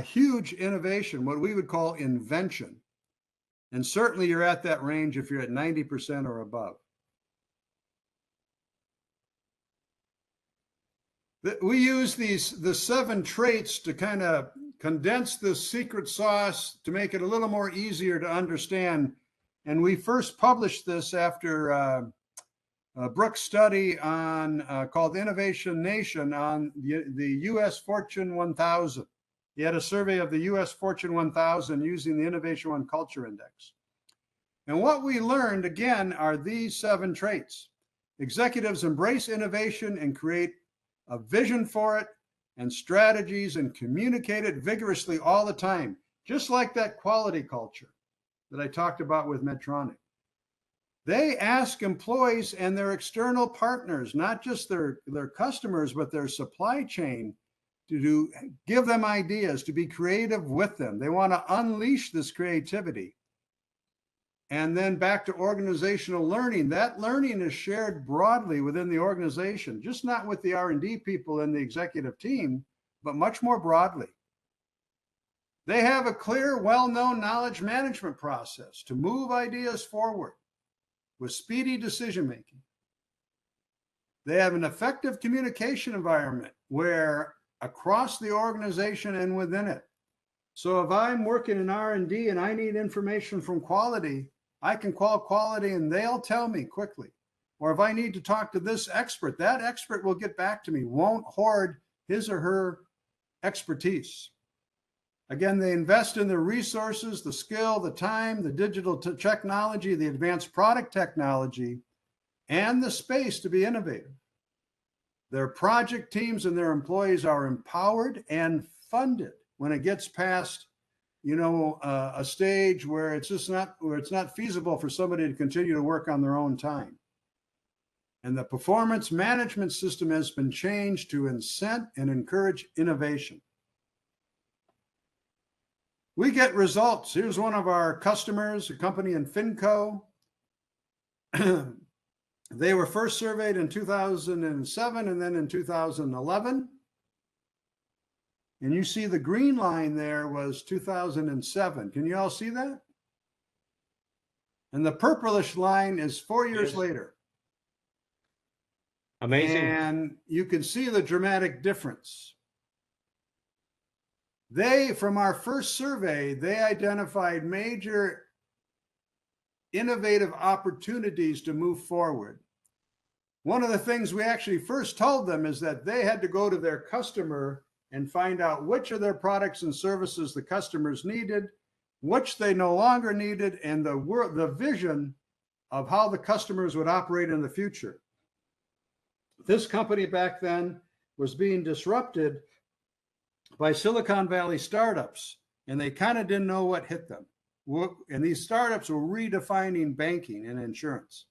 huge innovation, what we would call invention. And certainly you're at that range if you're at 90% or above. We use the 7 traits to kind of condense the secret sauce to make it a little more easier to understand. And we first published this after a Brooks study on called Innovation Nation on the US Fortune 1000. He had a survey of the US Fortune 1000 using the InnovationOne Culture Index. And what we learned, again, are these 7 traits. Executives embrace innovation and create a vision for it and strategies and communicate it vigorously all the time, just like that quality culture that I talked about with Medtronic. They ask employees and their external partners, not just their customers, but their supply chain, to give them ideas, to be creative with them. They want to unleash this creativity. And then back to organizational learning. That learning is shared broadly within the organization, just not with the R&D people and the executive team, but much more broadly. They have a clear, well-known knowledge management process to move ideas forward with speedy decision-making. They have an effective communication environment where across the organization and within it. So if I'm working in R&D and I need information from quality, I can call quality and they'll tell me quickly. Or if I need to talk to this expert, that expert will get back to me, won't hoard his or her expertise. Again, they invest in the resources, the skill, the time, the digital technology, the advanced product technology, and the space to be innovative. Their project teams and their employees are empowered and funded when it gets past a stage where it's not feasible for somebody to continue to work on their own time. And the performance management system has been changed to incent and encourage innovation. We get results. Here's one of our customers, a company in FinCo. They were first surveyed in 2007 and then in 2011. And you see the green line there was 2007. Can you all see that? And the purplish line is 4 years later. Amazing. And you can see the dramatic difference. From our first survey, they identified major innovative opportunities to move forward. One of the things we actually first told them is that they had to go to their customer and find out which of their products and services the customers needed, which they no longer needed, and the vision of how the customers would operate in the future. This company back then was being disrupted by Silicon Valley startups, and they kind of didn't know what hit them. And these startups were redefining banking and insurance.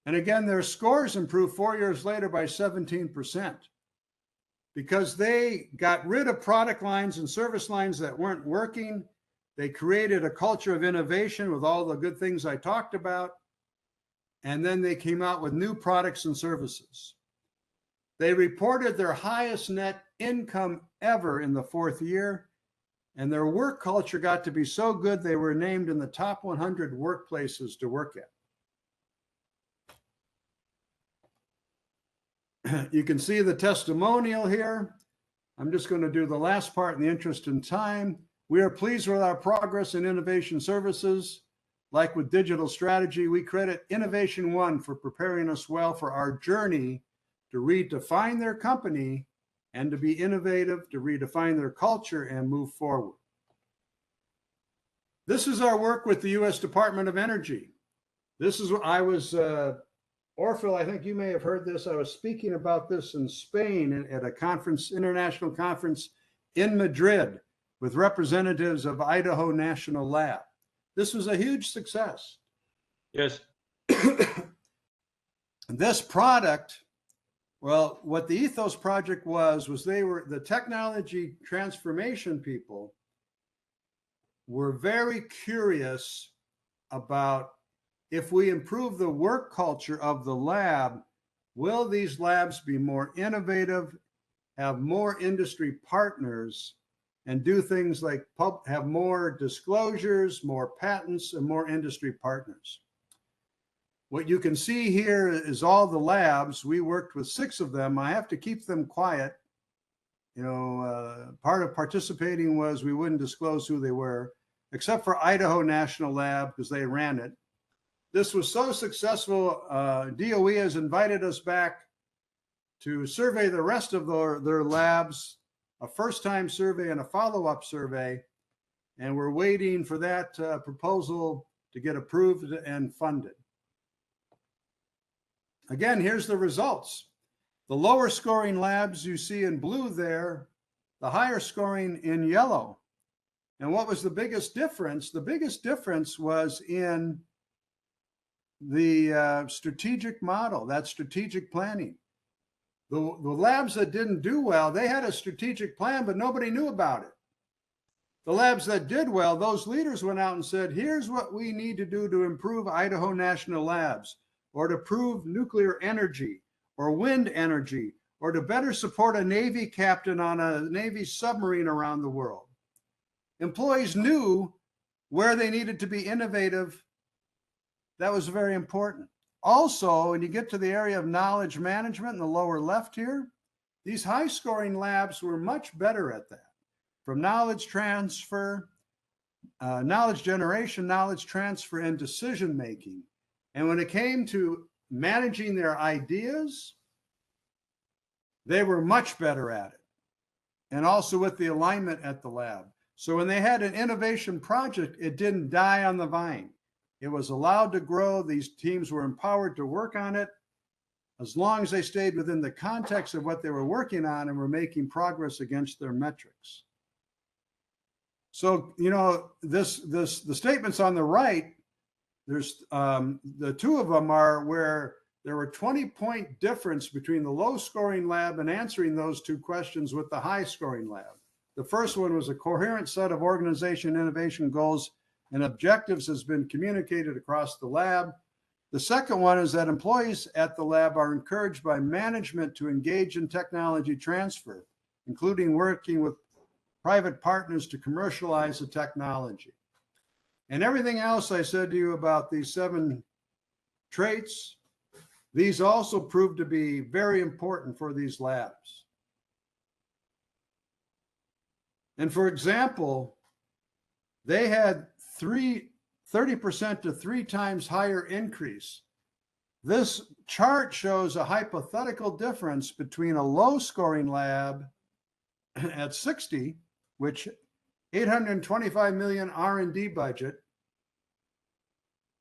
And again, their scores improved 4 years later by 17% because they got rid of product lines and service lines that weren't working. They created a culture of innovation with all the good things I talked about. And then they came out with new products and services. They reported their highest net income ever in the 4th year. And their work culture got to be so good, they were named in the top 100 workplaces to work at. You can see the testimonial here. I'm just going to do the last part in the interest in time. We are pleased with our progress in innovation services. Like with digital strategy, we credit InnovationOne for preparing us well for our journey to redefine their company and to be innovative, to redefine their culture and move forward. This is our work with the U.S. Department of Energy. This is what I was, Orfil, I think you may have heard this. I was speaking about this in Spain at a conference, international conference in Madrid with representatives of Idaho National Lab. This was a huge success. Yes. This product, well, what the Ethos Project was they were the technology transformation people were very curious about if we improve the work culture of the lab, will these labs be more innovative, have more industry partners, and do things like have more disclosures, more patents, and more industry partners. What you can see here is all the labs. We worked with 6 of them. I have to keep them quiet. You know, part of participating was we wouldn't disclose who they were, except for Idaho National Lab because they ran it. This was so successful, DOE has invited us back to survey the rest of their labs, a first-time survey and a follow-up survey, and we're waiting for that proposal to get approved and funded. Again, here's the results. The lower scoring labs you see in blue there, the higher scoring in yellow. And what was the biggest difference? The biggest difference was in the strategic model, that strategic planning. The labs that didn't do well, they had a strategic plan, but nobody knew about it. The labs that did well, those leaders went out and said, here's what we need to do to improve Idaho National Labs, or to prove nuclear energy, or wind energy, or to better support a Navy captain on a Navy submarine around the world. Employees knew where they needed to be innovative. That was very important. Also, when you get to the area of knowledge management in the lower left here, these high scoring labs were much better at that. From knowledge transfer, knowledge generation, knowledge transfer, and decision making. And when it came to managing their ideas, they were much better at it. And also with the alignment at the lab. So when they had an innovation project, it didn't die on the vine. It was allowed to grow. These teams were empowered to work on it as long as they stayed within the context of what they were working on and were making progress against their metrics. So, you know, the statements on the right, there's the 2 of them are where there were 20-point difference between the low scoring lab and answering those 2 questions with the high scoring lab. The first one was a coherent set of organization innovation goals and objectives has been communicated across the lab. The second one is that employees at the lab are encouraged by management to engage in technology transfer, including working with private partners to commercialize the technology. And everything else I said to you about these 7 traits, these also proved to be very important for these labs. And for example, they had 30% to 3 times higher increase. This chart shows a hypothetical difference between a low scoring lab at 60, which 825 million R&D budget.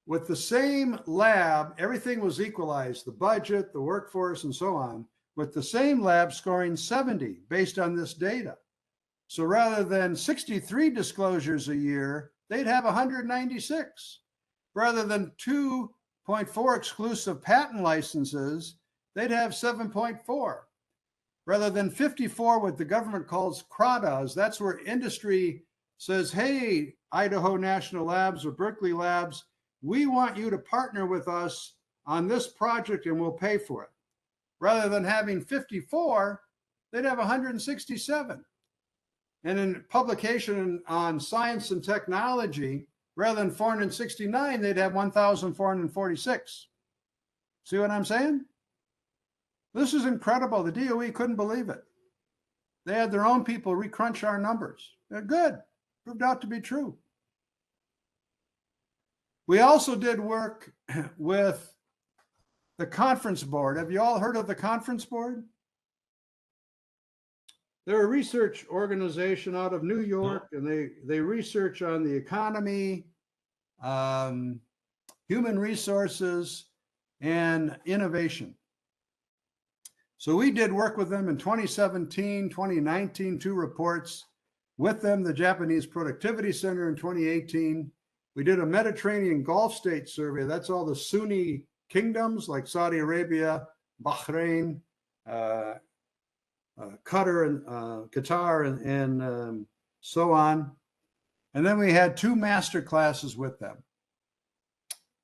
With the same lab, everything was equalized, the budget, the workforce, and so on. with the same lab scoring 70 based on this data. So rather than 63 disclosures a year, they'd have 196. Rather than 2.4 exclusive patent licenses, they'd have 7.4. Rather than 54, what the government calls CRADAs, that's where industry says, hey, Idaho National Labs or Berkeley Labs, we want you to partner with us on this project and we'll pay for it. Rather than having 54, they'd have 167. And in publication on science and technology, rather than 469, they'd have 1,446. See what I'm saying? This is incredible. The DOE couldn't believe it. They had their own people recrunch our numbers. They're good. Proved out to be true. We also did work with the Conference Board. Have you all heard of the Conference Board? They're a research organization out of New York, and they research on the economy, human resources, and innovation. So we did work with them in 2017, 2019, 2 reports with them, the Japanese Productivity Center in 2018. We did a Mediterranean Gulf state survey. That's all the Sunni kingdoms like Saudi Arabia, Bahrain, Qatar, and so on. And then we had 2 master classes with them.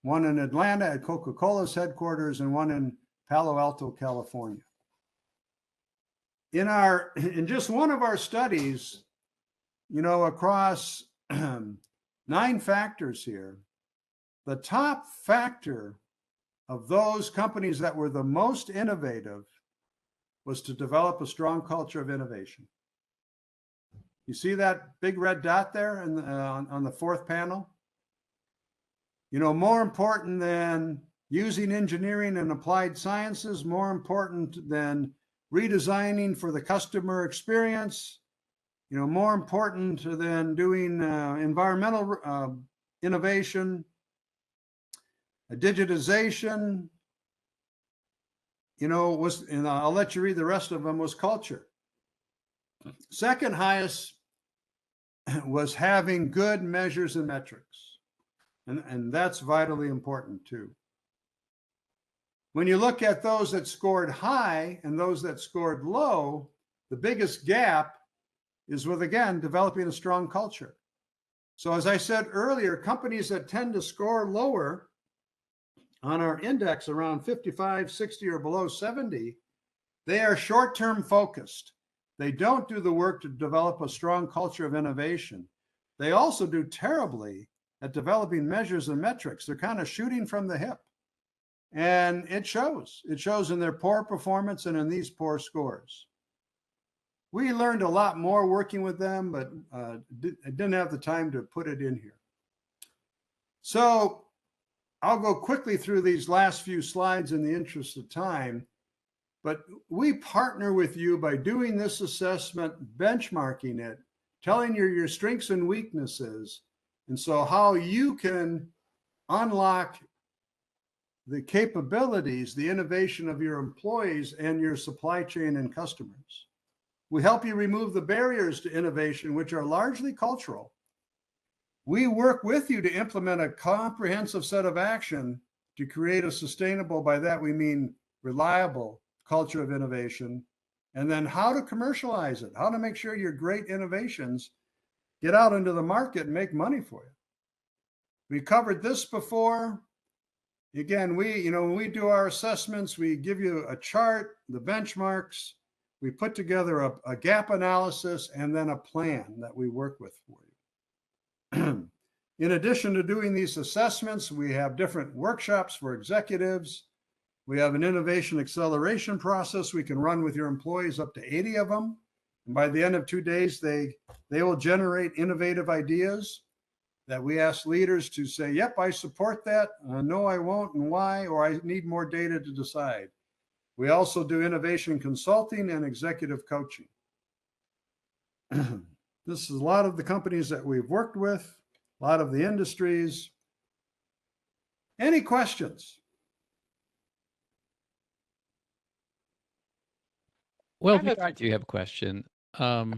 One in Atlanta at Coca-Cola's headquarters and one in Palo Alto, California. In just one of our studies, across 9 factors here, the top factor of those companies that were the most innovative was to develop a strong culture of innovation. You see that big red dot there on the 4th panel? More important than using engineering and applied sciences, more important than redesigning for the customer experience, more important than doing environmental innovation, digitization, and I'll let you read the rest of them, was culture. Second highest was having good measures and metrics. And that's vitally important too. When you look at those that scored high and those that scored low, the biggest gap is with, again, developing a strong culture. So as I said earlier, companies that tend to score lower on our index, around 55, 60, or below 70, they are short-term focused. They don't do the work to develop a strong culture of innovation. They also do terribly at developing measures and metrics. They're kind of shooting from the hip. And it shows. It shows in their poor performance and in these poor scores. We learned a lot more working with them, but I didn't have the time to put it in here. So I'll go quickly through these last few slides in the interest of time, but we partner with you by doing this assessment, benchmarking it, telling you your strengths and weaknesses, and so how you can unlock the capabilities, the innovation of your employees and your supply chain and customers. We help you remove the barriers to innovation, which are largely cultural. We work with you to implement a comprehensive set of action to create a sustainable, by that we mean reliable, culture of innovation, and then how to commercialize it, how to make sure your great innovations get out into the market and make money for you. We covered this before. Again, when we do our assessments, we give you a chart, the benchmarks, we put together a gap analysis and then a plan that we work with for you. In addition to doing these assessments, we have different workshops for executives. We have an innovation acceleration process we can run with your employees, up to 80 of them. And by the end of 2 days, they will generate innovative ideas that we ask leaders to say, yep, I support that, no, I won't, and why, or I need more data to decide. We also do innovation consulting and executive coaching. This is a lot of the companies that we've worked with, a lot of the industries. Any questions? Well, I have a- Victor, I do have a question. You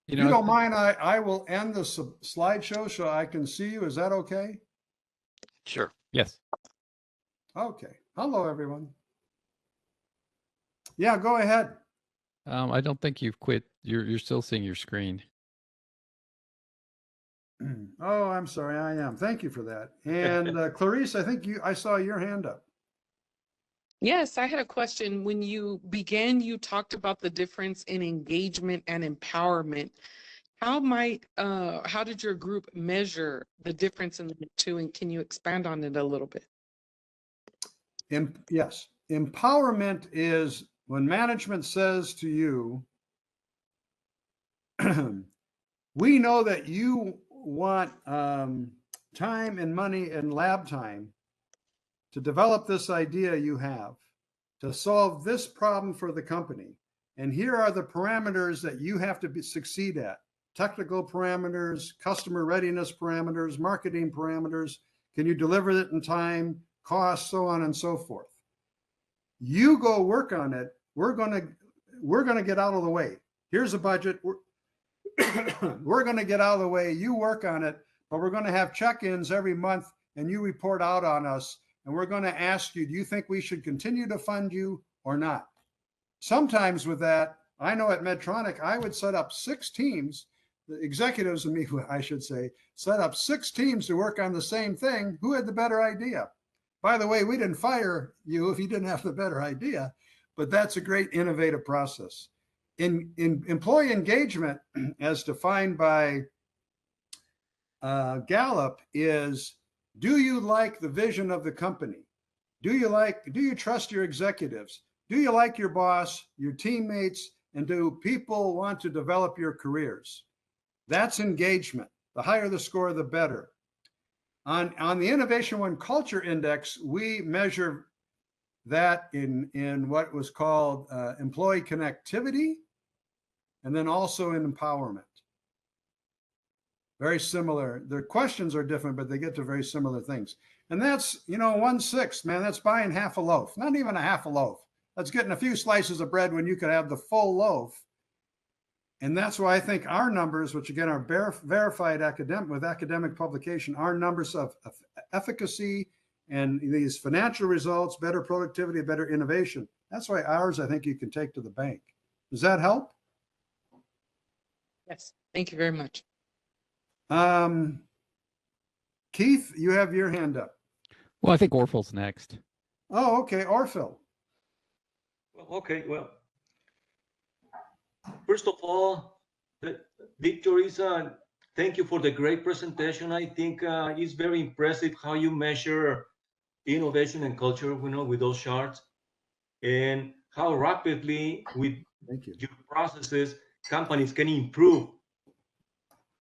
If you know, don't mind, I will end the slideshow so I can see you. Is that okay? Sure. yes. Okay. Hello, everyone. Yeah, go ahead. I don't think you've quit. You're still seeing your screen. Oh, I'm sorry. I am. Thank you for that. And Clarice, I think I saw your hand up. Yes, I had a question. When you began, you talked about the difference in engagement and empowerment. How did your group measure the difference in the two, and can you expand on it a little bit? Yes. Empowerment is when management says to you, we know that you want time and money and lab time to develop this idea you have to solve this problem for the company. And here are the parameters that you have to succeed at. Technical parameters, customer readiness parameters, marketing parameters. Can you deliver it in time, cost, so on and so forth. You go work on it. We're gonna get out of the way. Here's a budget. We're gonna get out of the way. You work on it, but we're gonna have check-ins every month and you report out on us. And we're gonna ask you, do you think we should continue to fund you or not? Sometimes with that, I know at Medtronic, I would set up 6 teams, the executives and me, I should say, set up 6 teams to work on the same thing. Who had the better idea? By the way, we didn't fire you if you didn't have the better idea, but that's a great innovative process. In employee engagement, as defined by Gallup, is, do you like the vision of the company? Do you trust your executives? Do you like your boss, your teammates, and do people want to develop your careers? That's engagement. The higher the score, the better. On the InnovationOne Culture Index, we measure that in what was called employee connectivity, and then also in empowerment. Very similar. Their questions are different, but they get to very similar things. And that's, 1/6, man, that's buying half a loaf, not even a half a loaf. That's getting a few slices of bread when you could have the full loaf. And that's why I think our numbers, which again are verified with academic publication, our numbers of efficacy and these financial results, better productivity, better innovation. That's why ours, I think you can take to the bank. Does that help? Yes, thank you very much. Keith, you have your hand up. Well, I think Orfil's next. Oh, okay, Orfil. Okay, well, first of all, Victor, thank you for the great presentation. I think it's very impressive how you measure innovation and culture, with those charts, and how rapidly with Thank you. your processes, companies can improve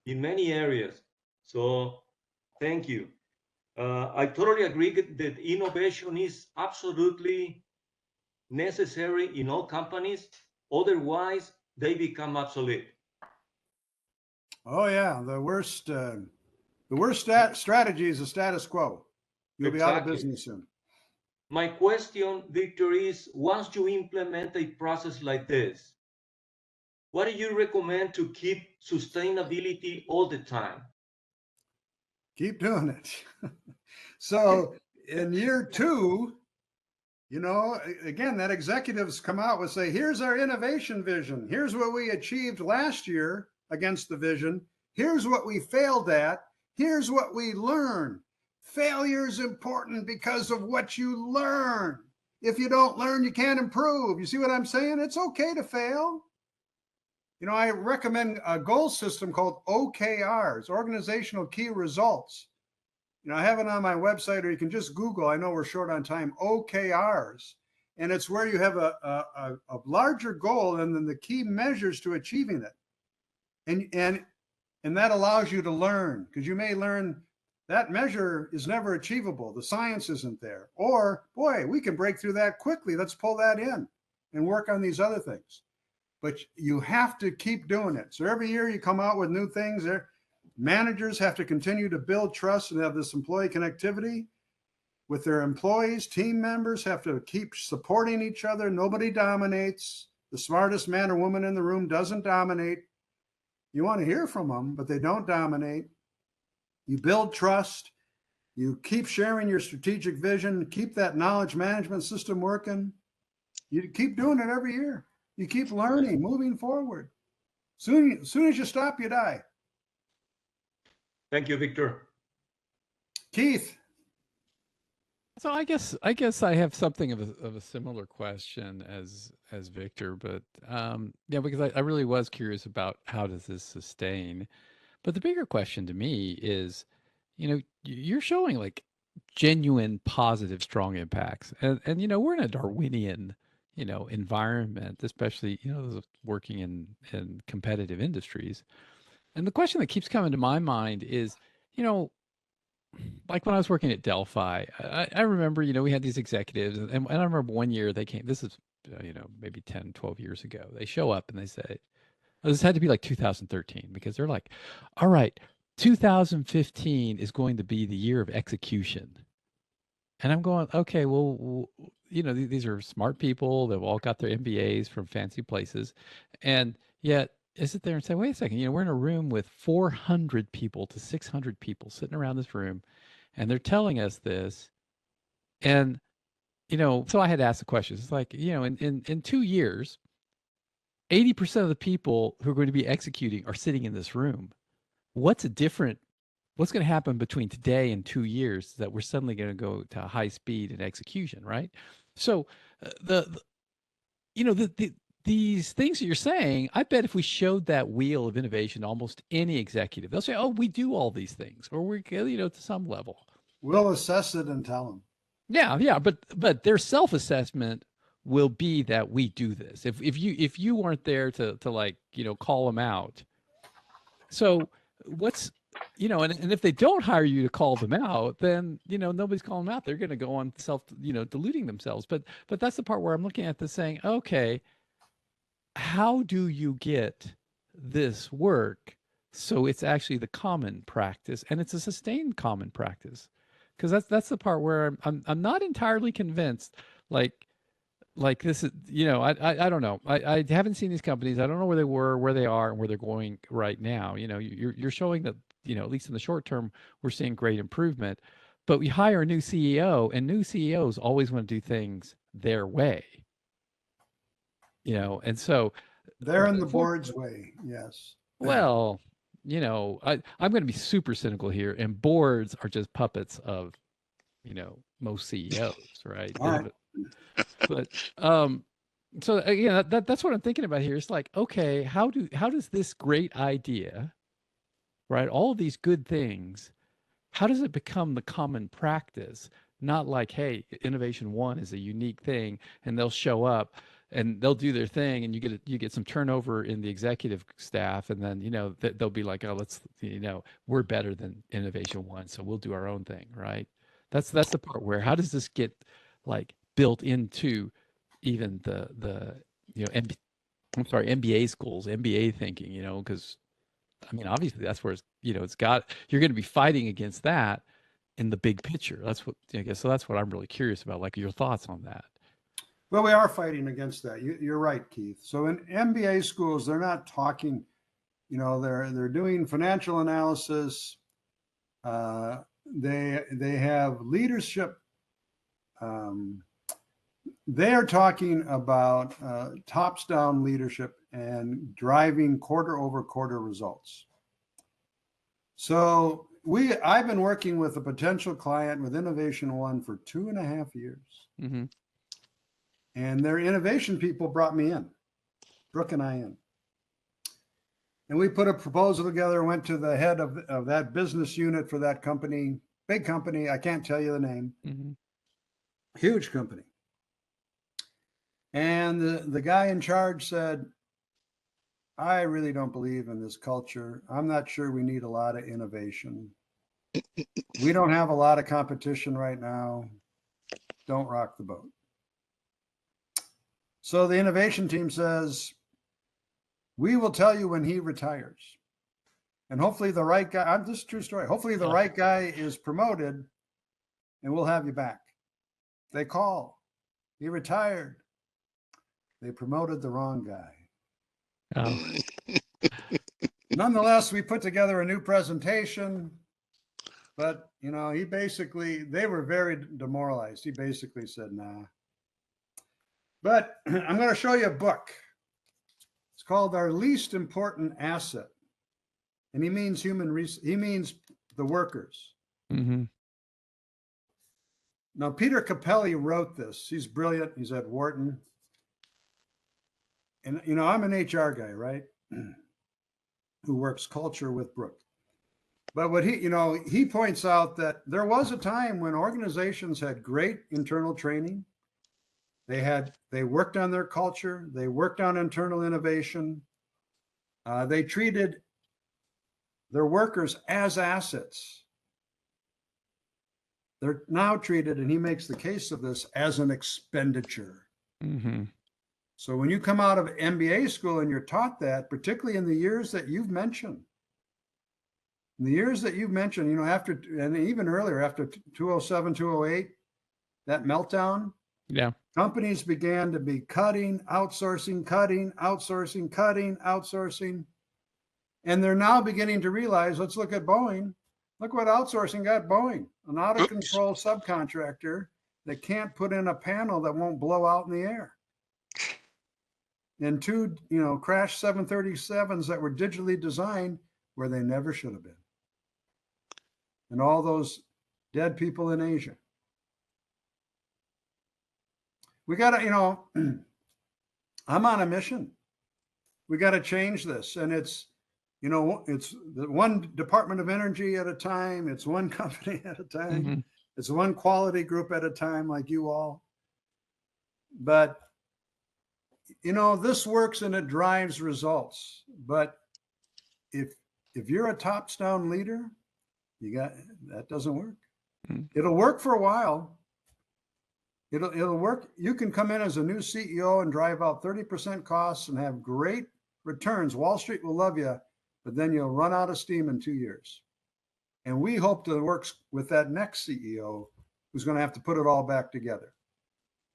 in many areas. So thank you. I totally agree that innovation is absolutely necessary in all companies. Otherwise, they become obsolete. Oh yeah, the worst strategy is the status quo. You'll be out of Exactly. business soon. My question, Victor, is once you implement a process like this, what do you recommend to keep sustainability all the time? Keep doing it. So in year 2, again, that executives come out with say, here's our innovation vision. Here's what we achieved last year against the vision. Here's what we failed at. Here's what we learned. Failure is important because of what you learn. If you don't learn, you can't improve. You see what I'm saying? It's okay to fail. I recommend a goal system called OKRs, Organizational Key Results. I have it on my website, or you can just Google, I know we're short on time, OKRs. And it's where you have a larger goal and then the key measures to achieving it. And that allows you to learn, because you may learn that measure is never achievable. The science isn't there. Or, boy, we can break through that quickly. Let's pull that in and work on these other things. But you have to keep doing it. So every year you come out with new things there. Managers have to continue to build trust and have this employee connectivity with their employees. Team members have to keep supporting each other. Nobody dominates. The smartest man or woman in the room doesn't dominate. You want to hear from them, but they don't dominate. You build trust. You keep sharing your strategic vision, keep that knowledge management system working. You keep doing it every year. You keep learning, moving forward. Soon as you stop, you die. Thank you, Victor. Keith. So I guess I have something of a similar question as Victor, but yeah, because I really was curious about how does this sustain. But the bigger question to me is, you're showing like genuine, positive, strong impacts, and we're in a Darwinian environment, especially those working in competitive industries. And the question that keeps coming to my mind is, like when I was working at Delphi, I remember, we had these executives, and I remember one year they came, this is, maybe 10, 12 years ago, they show up and they say, this had to be like 2013, because they're like, all right, 2015 is going to be the year of execution. And I'm going, okay, well, these are smart people. They've all got their MBAs from fancy places. And yet I sit there and say, wait a second, we're in a room with 400 people to 600 people sitting around this room, and they're telling us this. And, so I had to ask the questions. It's like, in 2 years, 80% of the people who are going to be executing are sitting in this room. What's going to happen between today and 2 years that we're suddenly going to go to high speed and execution, right? So these things that you're saying, I bet if we showed that wheel of innovation to almost any executive, they'll say, oh, we do all these things, or we're, to some level. We'll assess it and tell them. Yeah, but their self-assessment will be that we do this. If you weren't there to like, call them out. So what's, and if they don't hire you to call them out, then, nobody's calling them out. They're going to go on deluding themselves. But that's the part where I'm looking at this saying, okay, how do you get this work so it's actually the common practice, and it's a sustained common practice? Because that's the part where I'm not entirely convinced, like this is, I don't know. I haven't seen these companies. I don't know where they were, where they are, and where they're going right now. You're showing that, at least in the short term, we're seeing great improvement. But we hire a new CEO, and new CEOs always want to do things their way. And so they're in the board's way. Yes. Well, I'm going to be super cynical here, and boards are just puppets of, most CEOs, right? All right. But so again, that's what I'm thinking about here. It's like, okay, how does this great idea, right? All of these good things, how does it become the common practice? Not like, hey, InnovationOne is a unique thing, and they'll show up and they'll do their thing, and you get some turnover in the executive staff, and then they'll be like, oh, let's we're better than InnovationOne, so we'll do our own thing, right? That's the part where, how does this get like built into even the MBA schools, MBA thinking, because I mean, obviously that's where it's got, you're going to be fighting against that in the big picture. That's what I guess. So that's what I'm really curious about, like your thoughts on that. Well, we are fighting against that. You're right, Keith. So in MBA schools, they're not talking, they're doing financial analysis. They have leadership. They are talking about tops down leadership and driving quarter over quarter results. So I've been working with a potential client with InnovationOne for 2.5 years. Mm-hmm. And their innovation people brought me in, Brooke and I in. And we put a proposal together, went to the head of that business unit for that company, big company. I can't tell you the name. Mm-hmm. Huge company. And the guy in charge said, I really don't believe in this culture. I'm not sure we need a lot of innovation. We don't have a lot of competition right now. Don't rock the boat. So the innovation team says, we will tell you when he retires. And hopefully the right guy, this is a true story. Hopefully the right guy is promoted and we'll have you back. They call. He retired. They promoted the wrong guy. Oh, Nonetheless, we put together a new presentation, but you know, they were very demoralized. He basically said, nah. But I'm going to show you a book. It's called Our Least Important Asset. And he means he means the workers. mm-hmm. Now, Peter Capelli wrote this. He's brilliant. He's at Wharton. And, you know, I'm an HR guy, right? Who works culture with Brooke. But what he points out that there was a time when organizations had great internal training. They worked on their culture. They worked on internal innovation. They treated their workers as assets. They're now treated, and he makes the case of this, as an expenditure. Mm-hmm. So when you come out of MBA school and you're taught that, particularly in the years that you've mentioned, you know, after, and even earlier, after 2007, 2008, that meltdown, Yeah. companies began to be cutting, outsourcing. And they're now beginning to realize, let's look at Boeing. Look what outsourcing got Boeing, an out of control subcontractor that can't put in a panel that won't blow out in the air. And two, you know, crashed 737s that were digitally designed where they never should have been. And all those dead people in Asia. We got to, you know, I'm on a mission. We got to change this. And it's, you know, it's the one Department of Energy at a time. It's one company at a time. Mm-hmm. It's one quality group at a time, like you all. But, you know, this works and it drives results. But if you're a tops-down leader, that doesn't work. Mm-hmm. It'll work for a while. It'll work. You can come in as a new CEO and drive out 30% costs and have great returns. Wall Street will love you, but then you'll run out of steam in 2 years. And we hope to work with that next CEO who's going to have to put it all back together.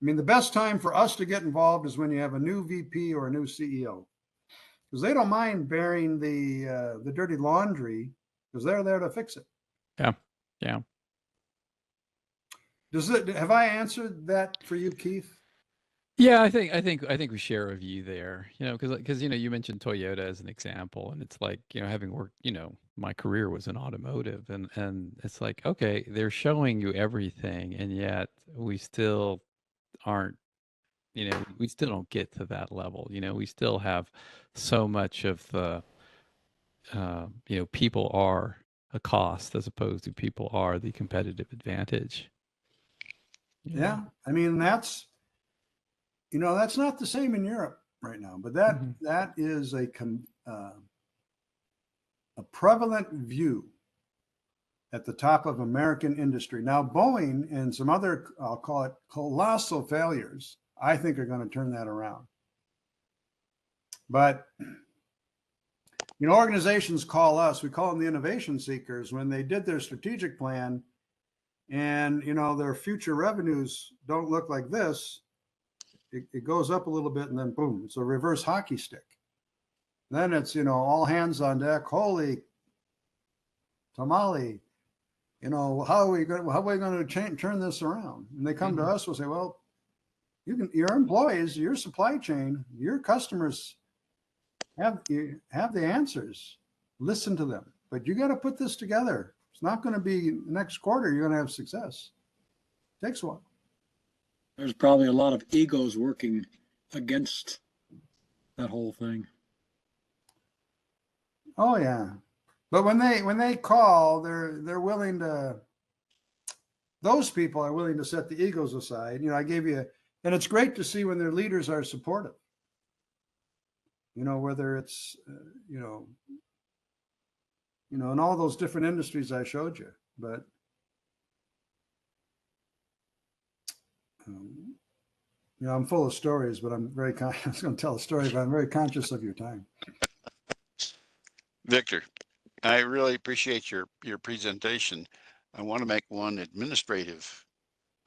I mean, the best time for us to get involved is when you have a new VP or a new CEO, because they don't mind bearing the dirty laundry because they're there to fix it. Yeah. Yeah. Have I answered that for you, Keith? Yeah, I think we share a view there, you know, because you know, you mentioned Toyota as an example, and it's like, you know, having worked, you know, my career was in automotive, and it's like, okay, they're showing you everything, and yet we still aren't, you know, we still don't get to that level. You know, we still have so much of the, you know, people are a cost as opposed to people are the competitive advantage. Yeah, I mean, that's, you know, that's not the same in Europe right now, but that is a prevalent view at the top of American industry. Now, Boeing and some other, I'll call it colossal failures, I think are going to turn that around. But, you know, organizations call us, we call them the innovation seekers, when they did their strategic plan and, you know, their future revenues don't look like this. It goes up a little bit and then boom, it's a reverse hockey stick. Then it's, you know, all hands on deck. Holy tamale, you know, how are we going to turn this around? And they come to us, we'll say, well, your employees, your supply chain, your customers have the answers. Listen to them, but you got to put this together. It's not going to be next quarter you're going to have success. It takes a while. There's probably a lot of egos working against that whole thing. Oh yeah, but when they call, they're willing to. Those people are willing to set the egos aside. You know, I gave you, and it's great to see when their leaders are supportive. You know, whether it's you know, in all those different industries I showed you, but. You know, I'm full of stories, but I'm very I was going to tell a story, but I'm very conscious of your time. Victor, I really appreciate your presentation. I want to make one administrative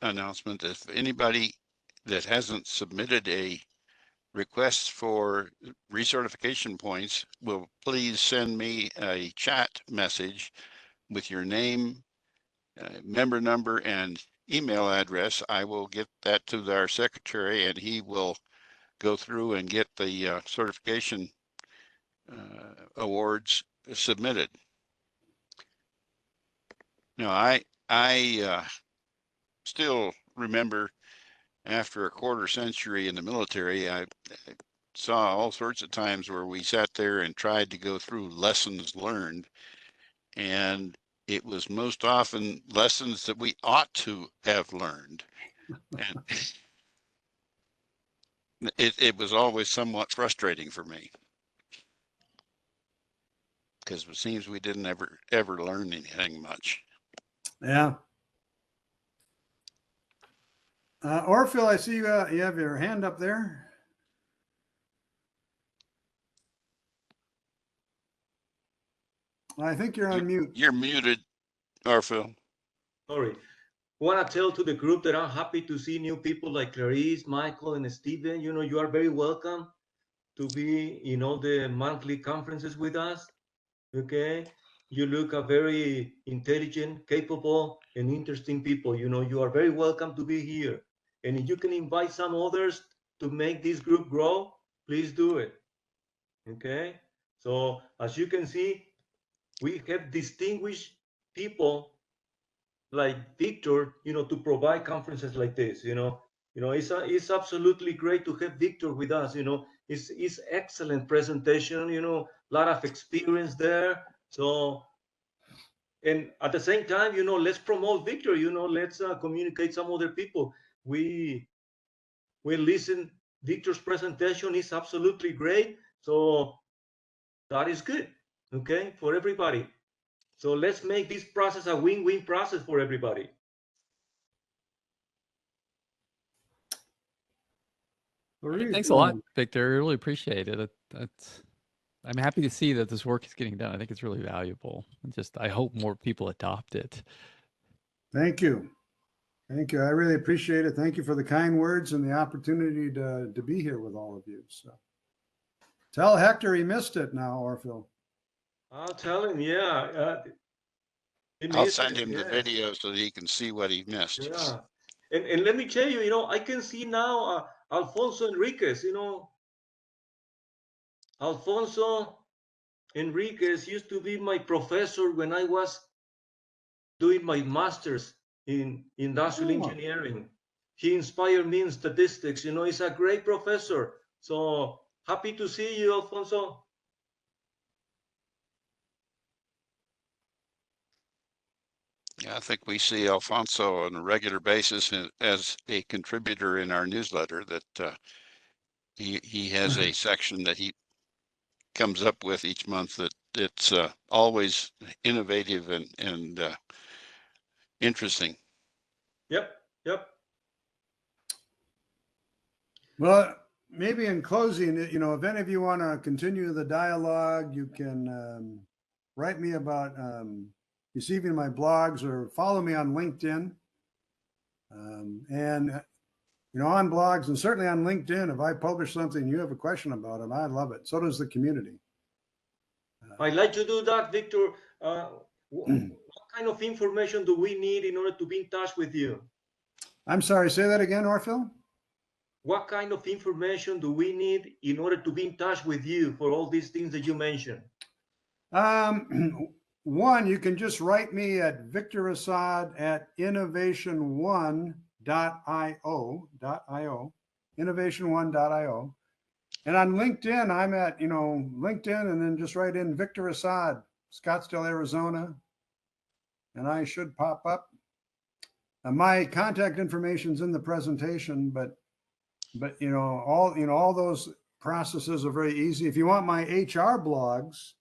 announcement. If anybody that hasn't submitted a requests for recertification points, will please send me a chat message with your name, member number, and email address. I will get that to our secretary, and he will go through and get the certification awards submitted. Now, I still remember after a quarter century in the military, I saw all sorts of times where we sat there and tried to go through lessons learned, and it was most often lessons that we ought to have learned. And it was always somewhat frustrating for me, because it seems we didn't ever learn anything much. Yeah. Orville, I see you have your hand up there. I think you're on mute. You're muted, Orville. Sorry. Want to tell to the group that I'm happy to see new people like Clarice, Michael, and Steven. You know, you are very welcome to be in all the monthly conferences with us. Okay, you look a very intelligent, capable, and interesting people. You know, you are very welcome to be here. And if you can invite some others to make this group grow, please do it. Okay, so as you can see, we have distinguished people like Victor, you know, to provide conferences like this. You know, it's absolutely great to have Victor with us. You know, it's excellent presentation. You know, a lot of experience there. So, and at the same time, you know, let's promote Victor. You know, let's communicate some other people. We listen. Victor's presentation is absolutely great. So that is good. Okay, for everybody. So let's make this process a win-win process for everybody. Thanks a lot, Victor. I really appreciate it. I'm happy to see that this work is getting done. I think it's really valuable. I hope more people adopt it. Thank you. Thank you. I really appreciate it. Thank you for the kind words and the opportunity to be here with all of you. So tell Hector he missed it now, Orville. I'll tell him, yeah. I'll send him the video so that he can see what he missed. Yeah. And let me tell you, you know, I can see now Alfonso Enriquez, you know. Alfonso Enriquez used to be my professor when I was doing my master's in industrial engineering. He inspired me in statistics. You know, he's a great professor. So happy to see you, Alfonso. Yeah, I think we see Alfonso on a regular basis as a contributor in our newsletter, that he has a section that he comes up with each month that it's always innovative and interesting. Yep. Well, maybe in closing, you know, if any of you want to continue the dialogue, you can write me about receiving my blogs or follow me on LinkedIn. And, you know, on blogs and certainly on LinkedIn, if I publish something, you have a question about it, I love it. So does the community. I'd like to do that, Victor. What kind of information do we need in order to be in touch with you? I'm sorry, say that again, Orville? What kind of information do we need in order to be in touch with you for all these things that you mentioned? One, you can just write me at Victor Assad at InnovationOne.io, InnovationOne.io. And on LinkedIn, I'm at, you know, LinkedIn, and then just write in Victor Assad, Scottsdale, Arizona, and I should pop up. My contact information's in the presentation, but you know, all those processes are very easy. If you want my HR blogs,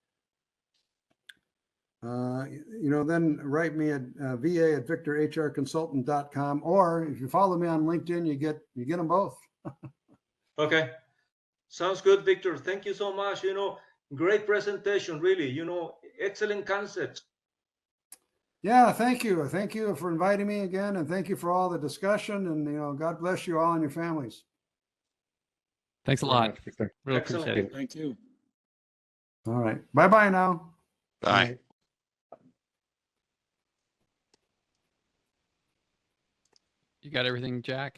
you know, then write me at va@victorhrconsultant.com, or if you follow me on LinkedIn, you get them both. Okay. Sounds good, Victor. Thank you so much. You know, great presentation, really. You know, excellent concepts. Yeah, thank you. Thank you for inviting me again, and thank you for all the discussion, and, you know, God bless you all and your families. Thanks a very lot. much, Victor. Really Excellent. appreciate it. Thank you. All right. Bye-bye now. Bye. You got everything, Jack?